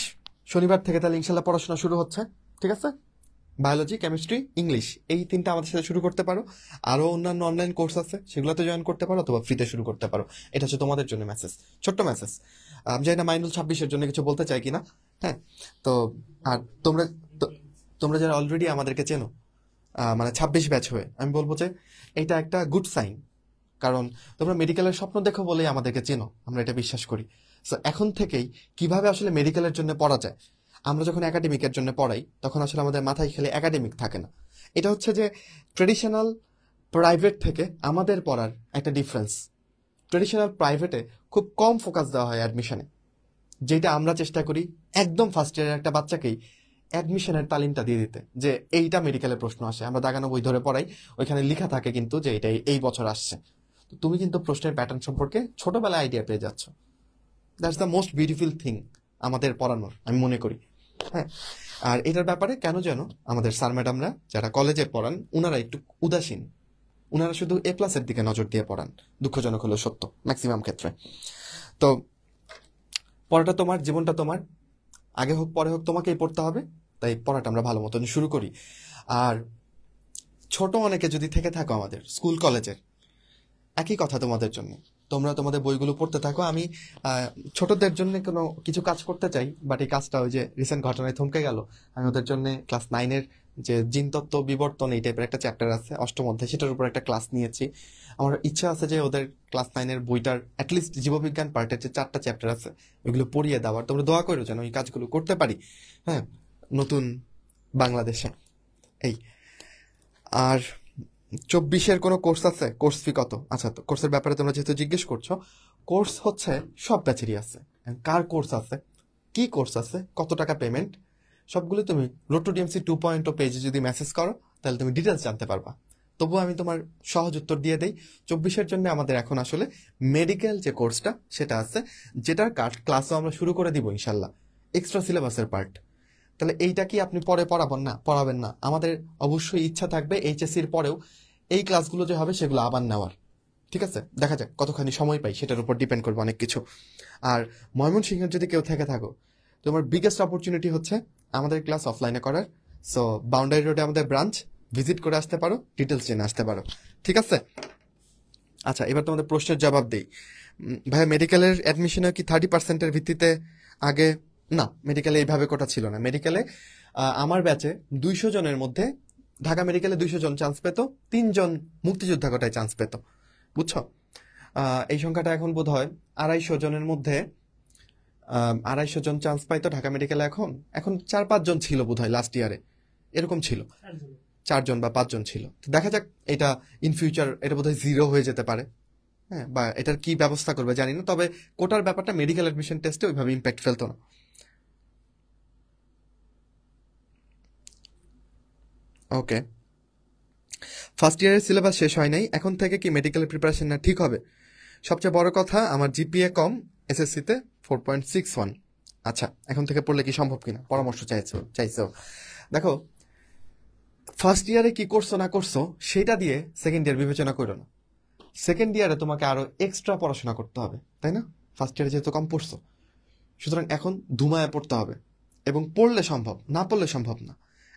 শনিবার থেকে তাহলে ইনশাল্লাহ পড়াশোনা শুরু হচ্ছে, ঠিক আছে? বায়োলজি, কেমিস্ট্রি, ইংলিশ, এই 3টা আমাদের সাথে শুরু করতে পারো। আরও অন্যান্য অনলাইন কোর্স আছে, সেগুলোতে জয়েন করতে পারো অথবা ফ্রিতে শুরু করতে পারো। এটা হচ্ছে তোমাদের জন্য মেসেজ, ছোট্ট মেসেজ। আমি জানি না মাইনুল 26-এর জন্য কিছু বলতে চাই কিনা। হ্যাঁ, তো আর তোমরা যারা অলরেডি আমাদেরকে চেনো, মানে 26 ব্যাচ হয়ে, আমি বলবো যে এটা একটা গুড সাইন, কারণ তোমরা মেডিকেলের স্বপ্ন দেখো বলেই আমাদেরকে চেনো, আমরা এটা বিশ্বাস করি। সো এখন থেকেই কিভাবে আসলে মেডিকেলের জন্য পড়া যায়, আমরা যখন একাডেমিকের জন্য পড়াই তখন আসলে আমাদের মাথায় খেলে একাডেমিক থাকে না, এটা হচ্ছে যে ট্রেডিশনাল প্রাইভেট থেকে আমাদের পড়ার একটা ডিফারেন্স। ট্রেডিশনাল প্রাইভেটে খুব কম ফোকাস দেওয়া হয় অ্যাডমিশনে, যেটা আমরা চেষ্টা করি একদম ফার্স্ট ইয়ারের একটা বাচ্চাকেই অ্যাডমিশনের তালিমটা দিয়ে দিতে, যে এইটা মেডিকেলের প্রশ্ন আসে, আমরা দাগানো বই ধরে পড়াই, ওইখানে লেখা থাকে কিন্তু যে এটা এই বছর আসছে। তো তুমি কিন্তু প্রশ্নের প্যাটার্ন সম্পর্কে ছোটবেলায় আইডিয়া পেয়ে যাচ্ছ। That's the most beautiful thing আমাদের পড়ানোর, আমি মনে করি। হ্যাঁ, আর এটার ব্যাপারে কেন যেন আমাদের স্যার ম্যাডামরা যারা কলেজে পড়ান ওনারা একটু উদাসীন, ওনারা শুধু এ প্লাসের দিকে নজর দিয়ে পড়ান, দুঃখজনক হলেও সত্য ম্যাক্সিমাম ক্ষেত্রে। তো পড়াটা তোমার, জীবনটা তোমার, আগে হোক পরে হোক তোমাকেই পড়তে হবে, তাই পড়াটা আমরা ভালো মতন শুরু করি। আর ছোট অনেকে যদি থেকে থাকো আমাদের স্কুল কলেজের, একই কথা তোমাদের জন্য, তোমরা তোমাদের বইগুলো পড়তে থাকো। আমি ছোটদের জন্য কোনো কিছু কাজ করতে চাই, বাট এই কাজটা ওই যে রিসেন্ট ঘটনায় থমকে গেল। আমি ওদের জন্য ক্লাস 9-এর যে জিনতত্ত্ব বিবর্তন এই টাইপের একটা চ্যাপ্টার আছে অষ্টম অধ্যায়, সেটার উপর একটা ক্লাস নিয়েছি। আমার ইচ্ছা আছে যে ওদের ক্লাস 9-এর বইটার অ্যাটলিস্ট জীববিজ্ঞান পার্টের যে 4টা চ্যাপ্টার আছে ওইগুলো পড়িয়ে দেওয়ার। তোমরা দোয়া করো যেন এই কাজগুলো করতে পারি, হ্যাঁ, নতুন বাংলাদেশে। এই আর 24-এর কোনো কোর্স আছে? কোর্স ফি কত? আচ্ছা, তো কোর্সের ব্যাপারে তোমরা যেহেতু জিজ্ঞেস করছো, কোর্স হচ্ছে সব ব্যাচেরই আছে। কার কোর্স আছে, কি কোর্স আছে, কত টাকা পেমেন্ট, সবগুলো তুমি রোড টু ডিএমসি 2.0 পেজে যদি মেসেজ করো তাহলে তুমি ডিটেলস জানতে পারবা। তবুও আমি তোমার সহজ উত্তর দিয়ে দেই। 24-এর জন্য আমাদের এখন আসলে মেডিকেল যে কোর্সটা সেটা আছে, যেটার ক্লাসও আমরা শুরু করে দিব ইনশাল্লাহ, এক্সট্রা সিলেবাসের পার্ট। তাহলে এইটা কি আপনি পরে পড়াবেন না? আমাদের অবশ্যই ইচ্ছা থাকবে এইচএসসির পরেও এই ক্লাসগুলো যে হবে সেগুলো আবার নেওয়ার। ঠিক আছে, দেখা যাক কতখানি সময় পাই, সেটার উপর ডিপেন্ড করবে অনেক কিছু। আর ময়মনসিংহের যদি কেউ থেকে থাকো, তোমার বিগেস্ট অপরচুনিটি হচ্ছে আমাদের ক্লাস অফলাইনে করার। সো বাউন্ডারি রোডে আমাদের ব্রাঞ্চ ভিজিট করে আসতে পারো, ডিটেলস জেনে আসতে পারো। ঠিক আছে, আচ্ছা, এবার তোমাদের প্রশ্নের জবাব দিই। ভাই, মেডিকেলের অ্যাডমিশনে কি 30%-এর ভিত্তিতে আগে? না, মেডিকেলে এইভাবে কোটা ছিল না। মেডিকেলে আমার ব্যাচে 200 জনের মধ্যে ঢাকা মেডিকেলে 200 জন চান্স পেত, 3 জন মুক্তিযোদ্ধা কোটায় চান্স পেত, বুঝছো? এই সংখ্যাটা এখন বোধ হয় 250 জনের মধ্যে 250 জন চান্স পাইতো ঢাকা মেডিকেলে। এখন 4-5 জন ছিল বোধ হয় লাস্ট ইয়ারে, এরকম ছিল, 4 জন বা 5 জন ছিল। তো দেখা যাক, এটা ইন ফিউচার এটা বোধ হয় 0 হয়ে যেতে পারে, হ্যাঁ, বা এটার কি ব্যবস্থা করবে জানি না। তবে কোটার ব্যাপারটা মেডিকেল অ্যাডমিশন টেস্টে ওইভাবে ইম্প্যাক্ট ফেলতো না। ওকে, ফার্স্ট ইয়ারের সিলেবাস শেষ হয় নাই, এখন থেকে কি মেডিকেলের প্রিপারেশন না ঠিক হবে? সবচেয়ে বড় কথা, আমার জিপিএ কম, এসএসসিতে 4.61। আচ্ছা, এখন থেকে পড়লে কি সম্ভব কিনা পরামর্শ চাইছো। দেখো, ফার্স্ট ইয়ারে কি করছো না করছো সেটা দিয়ে সেকেন্ড ইয়ার বিবেচনা করো না। সেকেন্ড ইয়ারে তোমাকে আরো এক্সট্রা পড়াশোনা করতে হবে, তাই না? ফার্স্ট ইয়ারে যেহেতু কম পড়ছো, সুতরাং এখন ধুমায় পড়তে হবে, এবং পড়লে সম্ভব, না পড়লে সম্ভব না।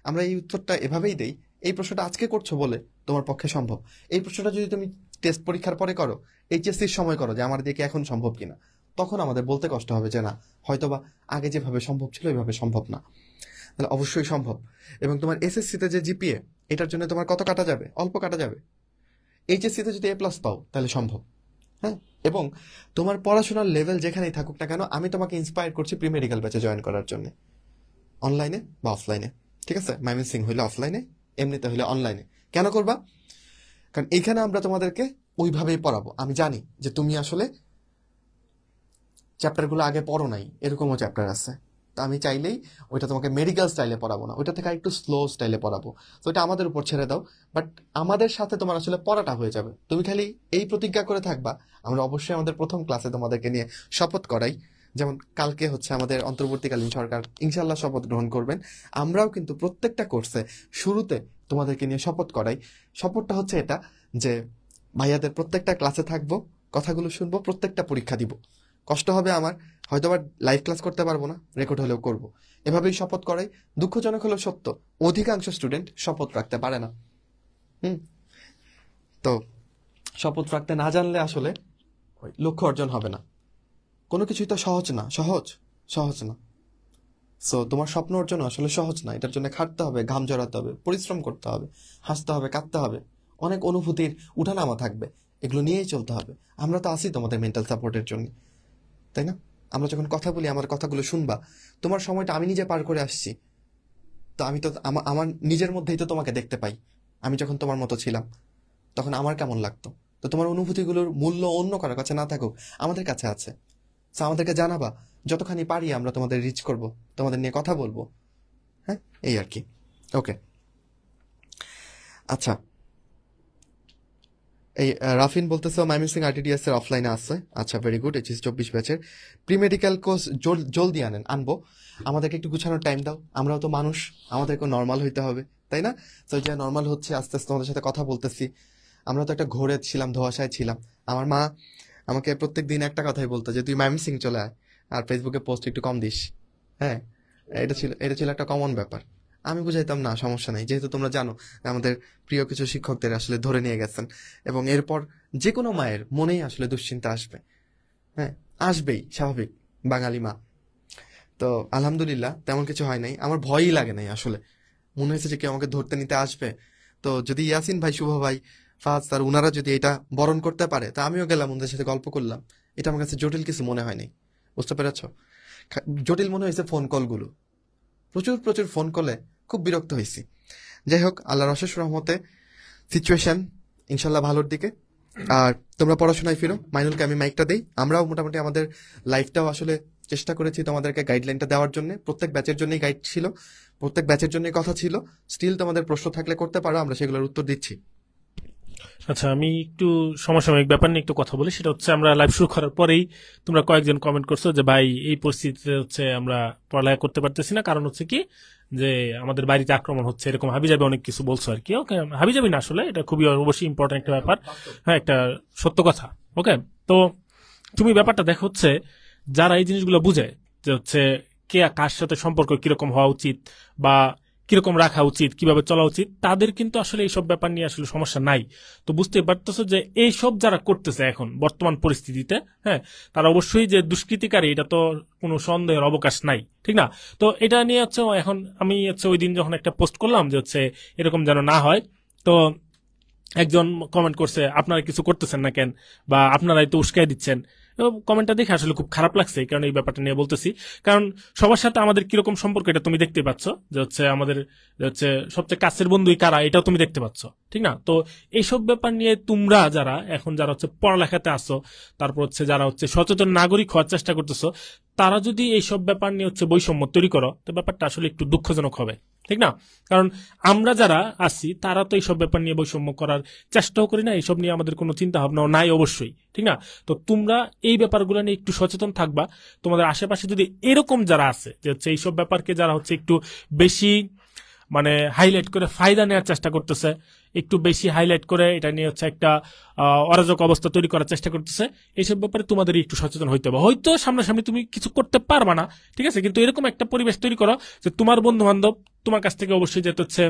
আমরা এই উত্তরটা এভাবেই দেই, এই প্রশ্নটা আজকে করছো বলে তোমার পক্ষে সম্ভব। এই প্রশ্নটা যদি তুমি টেস্ট পরীক্ষার পরে করো, এইচএসসির সময় করো, যে আমার দিকে এখন সম্ভব কিনা, তখন আমাদের বলতে কষ্ট হবে যে না, হয়তোবা আগে যেভাবে সম্ভব ছিল ওইভাবে সম্ভব না। তাহলে অবশ্যই সম্ভব। এবং তোমার এসএসসিতে যে জিপিএ, এটার জন্য তোমার কত কাটা যাবে? অল্প কাটা যাবে। এইচএসসিতে যদি A+ পাও তাহলে সম্ভব, হ্যাঁ। এবং তোমার পড়াশোনার লেভেল যেখানেই থাকুক না কেন, আমি তোমাকে ইন্সপায়ার করছি প্রি মেডিকেল ব্যাচে জয়েন করার জন্য, অনলাইনে বা অফলাইনে। ঠিক আছে, ময়মনসিংহ হইলে অফলাইনে, এমনিতে হইলে অনলাইনে। কেন করবা? কারণ এইখানে আমরা তোমাদেরকে ওইভাবেই পড়াবো। আমি জানি যে তুমি আসলে চ্যাপ্টারগুলো আগে পড়ো নাই, এরকমও চ্যাপ্টার আছে। তা আমি চাইলেই ওইটা তোমাকে মেডিকেল স্টাইলে পড়াবো না, ওইটা থেকে একটু স্লো স্টাইলে পড়াবো। তো এটা আমাদের উপর ছেড়ে দাও, বাট আমাদের সাথে তোমার আসলে পড়াটা হয়ে যাবে। তুমি খালি এই প্রতিজ্ঞা করে থাকবা, আমরা অবশ্যই আমাদের প্রথম ক্লাসে তোমাদেরকে নিয়ে শপথ করাই। যেমন কালকে হচ্ছে আমাদের অন্তর্বর্তীকালীন সরকার ইনশাল্লাহ শপথ গ্রহণ করবেন, আমরাও কিন্তু প্রত্যেকটা কোর্সে শুরুতে তোমাদেরকে নিয়ে শপথ করাই। শপথটা হচ্ছে এটা যে ভাইয়াদের প্রত্যেকটা ক্লাসে থাকবো, কথাগুলো শুনবো, প্রত্যেকটা পরীক্ষা দিব। কষ্ট হবে আমার, হয়তো আবার লাইভ ক্লাস করতে পারবো না, রেকর্ড হলেও করব। এভাবেই শপথ করাই। দুঃখজনক হলেও সত্য, অধিকাংশ স্টুডেন্ট শপথ রাখতে পারে না। তো শপথ রাখতে না জানলে আসলে লক্ষ্য অর্জন হবে না। কোনো কিছুই তো সহজ না, সহজ না। সো তোমার স্বপ্ন অর্জন আসলে সহজ না, এটার জন্য খাটতে হবে, ঘাম জড়াতে হবে, পরিশ্রম করতে হবে, হাসতে হবে, কাঁদতে হবে, অনেক অনুভূতির উঠানামা থাকবে, এগুলো নিয়েই চলতে হবে। আমরা তো আছি তোমাদের মেন্টাল সাপোর্টের জন্য, তাই না? আমরা যখন কথা বলি, আমার কথাগুলো শুনবা, তোমার সময়টা আমি নিজে পার করে আসছি, তো আমি তো আমার নিজের মধ্যেই তো তোমাকে দেখতে পাই। আমি যখন তোমার মতো ছিলাম তখন আমার কেমন লাগতো। তো তোমার অনুভূতিগুলোর মূল্য অন্য কারোর কাছে না থাকুক, আমাদের কাছে আছে। তো আমাদেরকে জানাবা, যতখানি পারি আমরা তোমাদের রিচ করব, তোমাদের নিয়ে কথা বলবো। হ্যাঁ, এই আর কি। ওকে, আচ্ছা। এই রাফিন বলতেছে মাইমিং আরটিডিএস এর অফলাইনে আছে। আচ্ছা, ভেরি গুড। এইচএস 24 ব্যাচের প্রি মেডিকেল কোর্স জলদি আনবো। আমাদেরকে একটু গুছানোর টাইম দাও, আমরাও তো মানুষ, আমাদেরকে নর্মাল হইতে হবে, তাই না? তো যে নর্মাল হচ্ছে, আস্তে আস্তে তোমাদের সাথে কথা বলতেছি। আমরা তো একটা ঘোরে ছিলাম, ধোঁয়াশায় ছিলাম। আমার মা আমাকে প্রত্যেক দিন একটা কথাই বলতো যে তুই মাইমিং চলে আয় আর ফেসবুকে পোস্ট একটু কম দিস। হ্যাঁ, এটা ছিল একটা কমন ব্যাপার। আমি বুঝাইতাম না, সমস্যা নেই, যেহেতু তোমরা জানো আমাদের প্রিয় কিছু শিক্ষকদের আসলে ধরে নিয়ে গেছেন, এবং এরপর যে কোনো মায়ের মনেই আসলে দুশ্চিন্তা আসবে। হ্যাঁ, আসবেই, স্বাভাবিক, বাঙালি মা। তো আলহামদুলিল্লাহ তেমন কিছু হয় নাই, আমার ভয়ই লাগে নাই আসলে। মনে হয়েছে যে কেউ আমাকে ধরতে নিতে আসবে। তো যদি ইয়াসিন ভাই, শুভ ভাই, ফাজ আর উনারা যদি এটা বরণ করতে পারে, তা আমিও গেলাম ওদের সাথে গল্প করলাম। এটা আমার কাছে জটিল কিছু মনে হয়নি, বুঝতে পেরেছ? জটিল মনে হয়েছে ফোন কলগুলো, প্রচুর প্রচুর ফোন কলে খুব বিরক্ত হয়েছি। যাই হোক, আল্লাহর অশেষ রহমতে সিচুয়েশন ইনশাল্লাহ ভালোর দিকে। আর তোমরা পড়াশোনায় ফিরো। মাইনুলকে আমি মাইকটা দেই। আমরাও মোটামুটি আমাদের লাইফটাও আসলে চেষ্টা করেছি তোমাদেরকে গাইডলাইনটা দেওয়ার জন্য। প্রত্যেক ব্যাচের জন্যই গাইড ছিল, প্রত্যেক ব্যাচের জন্যই কথা ছিল। স্টিল তোমাদের প্রশ্ন থাকলে করতে পারো, আমরা সেগুলোর উত্তর দিচ্ছি। আচ্ছা, আমি একটু সমসাময়িক ব্যাপার নিয়ে একটু কথা বলি। সেটা হচ্ছে, আমরা লাইভ শুরু করার পরেই তোমরা কয়েকজন কমেন্ট করছো যে ভাই এই পরিস্থিতিতে হচ্ছে আমরা পড়ালেখা করতে পারতেছি না, কারণ হচ্ছে কি যে আমাদের বাড়িতে আক্রমণ হচ্ছে, এরকম হাবিজাবি অনেক কিছু বলছো আর কি। ওকে, হাবিজাবি না, আসলে এটা খুবই অবশ্যই ইম্পর্টেন্ট একটা ব্যাপার। হ্যাঁ, একটা সত্য কথা। ওকে, তো তুমি ব্যাপারটা দেখো হচ্ছে, যারা এই জিনিসগুলো বুঝে যে হচ্ছে কে কার সাথে সম্পর্ক কিরকম হওয়া উচিত বা কিরকম রাখা উচিত, কিভাবে চলা উচিত, তাদের কিন্তু আসলে এইসব ব্যাপার নিয়ে আসলে সমস্যা নাই। তো বুঝতে পারতেছো যে এইসব যারা করতেছে এখন বর্তমান পরিস্থিতিতে, হ্যাঁ, তারা অবশ্যই যে দুষ্কৃতিকারী, এটা তো কোনো সন্দেহের অবকাশ নাই, ঠিক না? তো এটা নিয়ে হচ্ছে এখন আমি হচ্ছে ওই দিন যখন একটা পোস্ট করলাম যে হচ্ছে এরকম যেন না হয়, তো একজন কমেন্ট করছে আপনারা কিছু করতেছেন না কেন, বা আপনারাই তো উস্কাই দিচ্ছেন। কমেন্টটা দেখে আসলে খুব খারাপ লাগছে, কারণ এই ব্যাপারটা নিয়ে বলতেছি। কারণ সবার সাথে আমাদের কিরকম সম্পর্ক এটা তুমি দেখতে পাচ্ছ, যে হচ্ছে আমাদের যে হচ্ছে সবচেয়ে কাছের বন্ধুই কারা, এটাও তুমি দেখতে পাচ্ছ, ঠিক না? তো এইসব ব্যাপার নিয়ে তোমরা যারা এখন যারা হচ্ছে পড়ালেখাতে আসো, তারপর হচ্ছে যারা হচ্ছে সচেতন নাগরিক হওয়ার চেষ্টা করতেছো, তারা যদি এইসব ব্যাপার নিয়ে হচ্ছে বৈষম্য তৈরি করো, তো ব্যাপারটা আসলে একটু দুঃখজনক হবে, ঠিক না? কারণ আমরা যারা আছি তারা তো এইসব ব্যাপার নিয়ে বৈষম্য করার চেষ্টাও করি না, এইসব নিয়ে আমাদের কোনো চিন্তা ভাবনাও নাই অবশ্যই, ঠিক না? তো তোমরা এই ব্যাপারগুলো নিয়ে একটু সচেতন থাকবা। তোমাদের আশেপাশে যদি এরকম যারা আছে যে হচ্ছে এইসব ব্যাপারকে যারা হচ্ছে একটু বেশি মানে হাইলাইট করে ফায়দা নেওয়ার চেষ্টা করতেছে, একটু বেশি হাইলাইট করে এটা নিয়ে হচ্ছে একটা অরাজক অবস্থা তৈরি করার চেষ্টা করতেছে, এইসব ব্যাপারে তোমাদের একটু সচেতন হইতে হবে। হয়তো সামনাসামনি তুমি কিছু করতে পারবা না, ঠিক আছে, কিন্তু এরকম একটা পরিবেশ তৈরি করো যে তোমার বন্ধু বান্ধব তোমার কাছ থেকে অবশ্যই যেতে হচ্ছে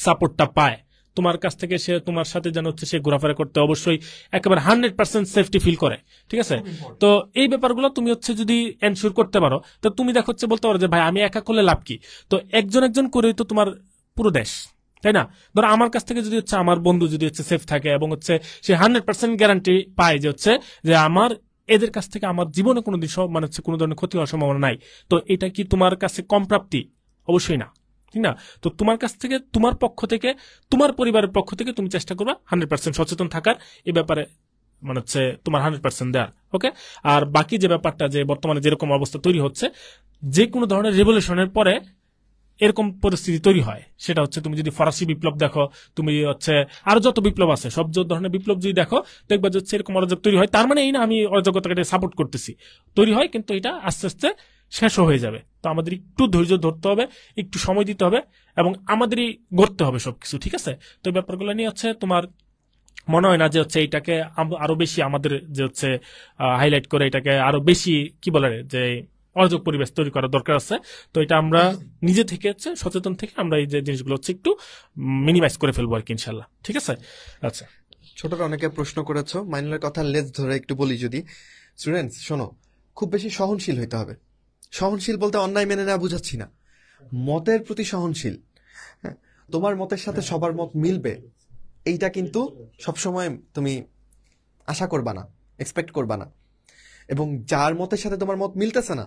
সাপোর্টটা পায়, তোমার কাছ থেকে সে তোমার সাথে যেন হচ্ছে সে ঘোরাফেরা করতে অবশ্যই একেবারে 100% সেফটি ফিল করে, ঠিক আছে? তো এই ব্যাপারগুলো তুমি হচ্ছে যদি এনশিওর করতে পারো, তো তুমি দেখো হচ্ছে বলতে পারো যে ভাই আমি একা করলে লাভ কি? তো একজন একজন করেই তো তোমার পুরো দেশ, তাই না? ধরো আমার কাছ থেকে যদি হচ্ছে আমার বন্ধু যদি হচ্ছে সেফ থাকে এবং হচ্ছে সে 100% গ্যারান্টি পায় যে হচ্ছে যে আমার এদের কাছ থেকে আমার জীবনে কোনোদিন মানে হচ্ছে কোনো ধরনের ক্ষতি হওয়ার সম্ভাবনা নাই, তো এটা কি তোমার কাছে কম প্রাপ্তি? অবশ্যই না, ঠিক না? তো তোমার কাছ থেকে, তোমার পক্ষ থেকে, তোমার পরিবারের পক্ষ থেকে তুমি চেষ্টা করবা 100% সচেতন থাকার এই ব্যাপারে, মানে হচ্ছে তোমার 100% দেওয়ার। ওকে, আর বাকি যে ব্যাপারটা যে বর্তমানে যেরকম অবস্থা তৈরি হচ্ছে, যে কোনো ধরনের রেভলিউশনের পরে এরকম পরিস্থিতি তৈরি হয়, সেটা হচ্ছে তুমি যদি ফরাসি বিপ্লব দেখো, তুমি হচ্ছে আরো যত বিপ্লব আছে সব ধরনের বিপ্লব যদি দেখো, দেখবা যে হচ্ছে এরকম অরাজক তৈরি হয়। তার মানে এই না আমি অরাজকতাকে সাপোর্ট করতেছি, তৈরি হয়, কিন্তু এটা আস্তে আস্তে শেষও হয়ে যাবে। তো আমাদের একটু ধৈর্য ধরতে হবে, একটু সময় দিতে হবে, এবং আমাদেরই গড়তে হবে সবকিছু, ঠিক আছে? তো এই ব্যাপারগুলো নিয়ে হচ্ছে তোমার মনে হয় না যে হচ্ছে এটাকে আরো বেশি আমাদের যে হচ্ছে হাইলাইট করে এটাকে আরো বেশি কি বলে যে অরাজক পরিবেশ তৈরি করার দরকার আছে? তো এটা আমরা নিজে থেকে হচ্ছে সচেতন থেকে আমরা এই যে জিনিসগুলো হচ্ছে একটু মিনিমাইজ করে ফেলবো আর কি, ইনশাল্লাহ, ঠিক আছে? আচ্ছা, ছোটরা অনেকে প্রশ্ন করেছো, মাইনুলের কথা লেজ ধরে একটু বলি যদি। স্টুডেন্টস শোনো, খুব বেশি সহনশীল হইতে হবে। সহনশীল বলতে অন্যায় মেনে নেওয়া বুঝাচ্ছি না, মতের প্রতি সহনশীল। হ্যাঁ, তোমার মতের সাথে সবার মত মিলবে এইটা কিন্তু সবসময় তুমি আশা করবা না, এক্সপেক্ট করবা না। এবং যার মতের সাথে তোমার মত মিলতেছে না,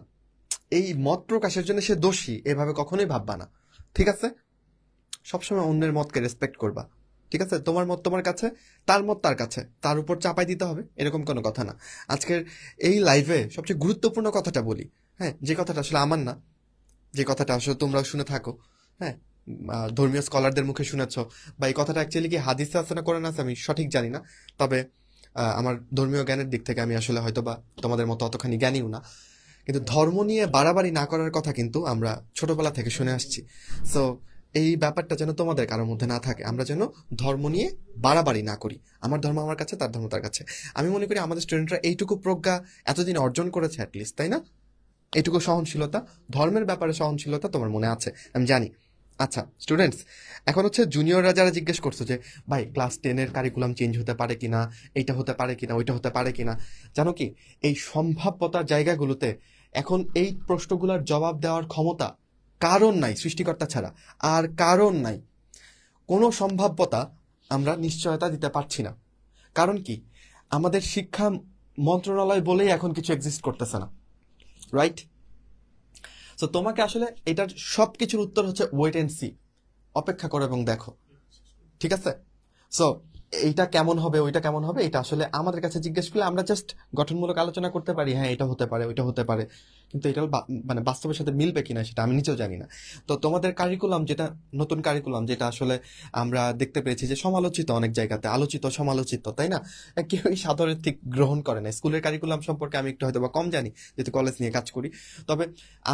এই মত প্রকাশের জন্য সে দোষী এভাবে কখনোই ভাববা না। ঠিক আছে? সবসময় অন্যের মতকে রেসপেক্ট করবা, ঠিক আছে? তোমার মত তোমার কাছে, তার মত তার কাছে, তার উপর চাপাই দিতে হবে এরকম কোনো কথা না। আজকের এই লাইভে সবচেয়ে গুরুত্বপূর্ণ কথাটা বলি, হ্যাঁ, যে কথাটা আসলে আমার না, যে কথাটা আসলে তোমরা শুনে থাকো, হ্যাঁ, ধর্মীয় স্কলারদের মুখে শুনেছ, বা এই কথাটা অ্যাকচুয়ালি কি হাদিসে আছে না কোরআনে আছে আমি সঠিক জানি না, তবে আমার ধর্মীয় জ্ঞানের দিক থেকে আমি আসলে হয়তো বা তোমাদের মতো অতখানি জ্ঞানীও না, কিন্তু ধর্ম নিয়ে বাড়াবাড়ি না করার কথা কিন্তু আমরা ছোটবেলা থেকে শুনে আসছি। সো এই ব্যাপারটা যেন তোমাদের কারোর মধ্যে না থাকে, আমরা যেন ধর্ম নিয়ে বাড়াবাড়ি না করি। আমার ধর্ম আমার কাছে, তার ধর্ম তার কাছে। আমি মনে করি আমাদের স্টুডেন্টরা এইটুকু প্রজ্ঞা এতদিন অর্জন করেছে অ্যাটলিস্ট, তাই না? এইটুকু সহনশীলতা, ধর্মের ব্যাপারে সহনশীলতা তোমার মনে আছে, আমি জানি। আচ্ছা স্টুডেন্টস, এখন হচ্ছে জুনিয়ররা যারা জিজ্ঞেস করছো যে ভাই ক্লাস 10-এর কারিকুলাম চেঞ্জ হতে পারে কিনা, এইটা হতে পারে কিনা, ওইটা হতে পারে কিনা, জানো কি এই সম্ভাব্যতার জায়গাগুলোতে এখন এই প্রশ্নগুলোর জবাব দেওয়ার ক্ষমতা কারণ নাই সৃষ্টিকর্তা ছাড়া, আর কারণ নাই। কোনো সম্ভাব্যতা আমরা নিশ্চয়তা দিতে পারছি না। কারণ কি, আমাদের শিক্ষা মন্ত্রণালয় বলেই এখন কিছু এক্সিস্ট করতেছে না, রাইট? তো তোমাকে আসলে এটার সব কিছুর উত্তর হচ্ছে ওয়েট অ্যান্ড সি, অপেক্ষা করো এবং দেখো, ঠিক আছে? সো এইটা কেমন হবে, ওইটা কেমন হবে, এটা আসলে আমাদের কাছে জিজ্ঞেস করলে আমরা জাস্ট গঠনমূলক আলোচনা করতে পারি, হ্যাঁ এটা হতে পারে, ওইটা হতে পারে, কিন্তু এটা মানে বাস্তবের সাথে মিলবে কিনা সেটা আমি নিজেও জানি না। তো তোমাদের কারিকুলাম যেটা, নতুন কারিকুলাম যেটা আসলে আমরা দেখতে পেয়েছি যে সমালোচিত, অনেক জায়গাতে আলোচিত সমালোচিত, তাই না? কেউই সাদরে ঠিক গ্রহণ করে না। স্কুলের কারিকুলাম সম্পর্কে আমি একটু হয়তো বা কম জানি, যেহেতু কলেজ নিয়ে কাজ করি, তবে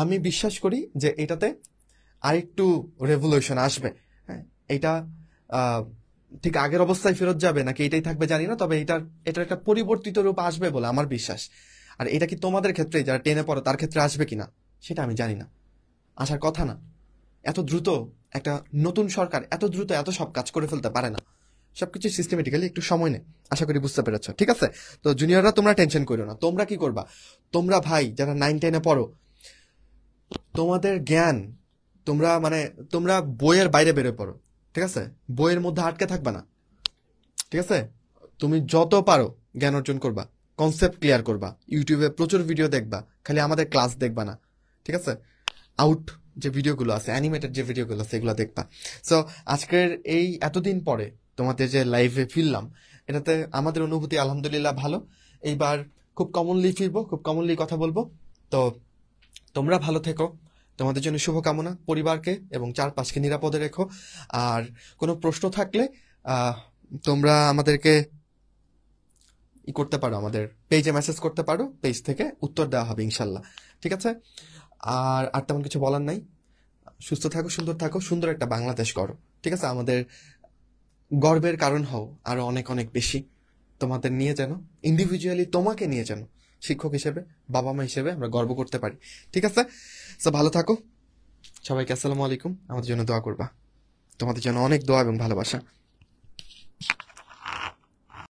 আমি বিশ্বাস করি যে এটাতে আরেকটু রেভলিউশন আসবে। হ্যাঁ, এটা ঠিক আগের অবস্থায় ফেরত যাবে নাকি এটাই থাকবে জানি না, তবে এটার একটা পরিবর্তিত রূপ আসবে বলে আমার বিশ্বাস। আর এটা কি তোমাদের ক্ষেত্রে, যারা টেনে পড়ো তার ক্ষেত্রে আসবে কিনা সেটা আমি জানি না, আসার কথা না। এত দ্রুত একটা নতুন সরকার এত দ্রুত এত সব কাজ করে ফেলতে পারে না, সবকিছু সিস্টেমেটিক্যালি একটু সময় নেয়। আশা করি বুঝতে পেরেছ, ঠিক আছে? তো জুনিয়ররা তোমরা টেনশন করো না। তোমরা কি করবা, তোমরা ভাই যারা 9-10-এ পড়ো, তোমাদের জ্ঞান তোমরা বইয়ের বাইরে বেরোয় পড়ো, ঠিক আছে? বইয়ের মধ্যে আটকে থাকবা না, ঠিক আছে? তুমি যত পারো জ্ঞান অর্জন করবা, কনসেপ্ট ক্লিয়ার করবা, ইউটিউবে প্রচুর ভিডিও দেখবা, খালি আমাদের ক্লাস দেখবা না, ঠিক আছে? আউট যে ভিডিওগুলো আছে, অ্যানিমেটেড যে ভিডিওগুলো আছে, এগুলো দেখবা। সো আজকের এই এতদিন পরে তোমাদের যে লাইভে ফিরলাম, এটাতে আমাদের অনুভূতি আলহামদুলিল্লাহ ভালো। এইবার খুব কমনলি ফিরবো, খুব কমনলি কথা বলবো। তো তোমরা ভালো থেকো, তোমাদের জন্য শুভকামনা। পরিবারকে এবং চারপাশকে নিরাপদে রেখো। আর কোনো প্রশ্ন থাকলে তোমরা আমাদেরকে করতে পারো, আমাদের পেজে মেসেজ করতে পারো, পেজ থেকে উত্তর দেওয়া হবে ইনশাল্লাহ, ঠিক আছে? আর তেমন কিছু বলার নাই। সুস্থ থাকো, সুন্দর থাকো, সুন্দর একটা বাংলাদেশ করো, ঠিক আছে? আমাদের গর্বের কারণ হও আরো অনেক অনেক বেশি। তোমাদের নিয়ে যেন, ইন্ডিভিজুয়ালি তোমাকে নিয়ে যেন শিক্ষক হিসেবে, বাবা মা হিসেবে আমরা গর্ব করতে পারি, ঠিক আছে? সো ভালো থাকো সবাইকে, আসসালামু আলাইকুম। আমাদের জন্য দোয়া করবা, তোমাদের জন্য অনেক দোয়া এবং ভালোবাসা।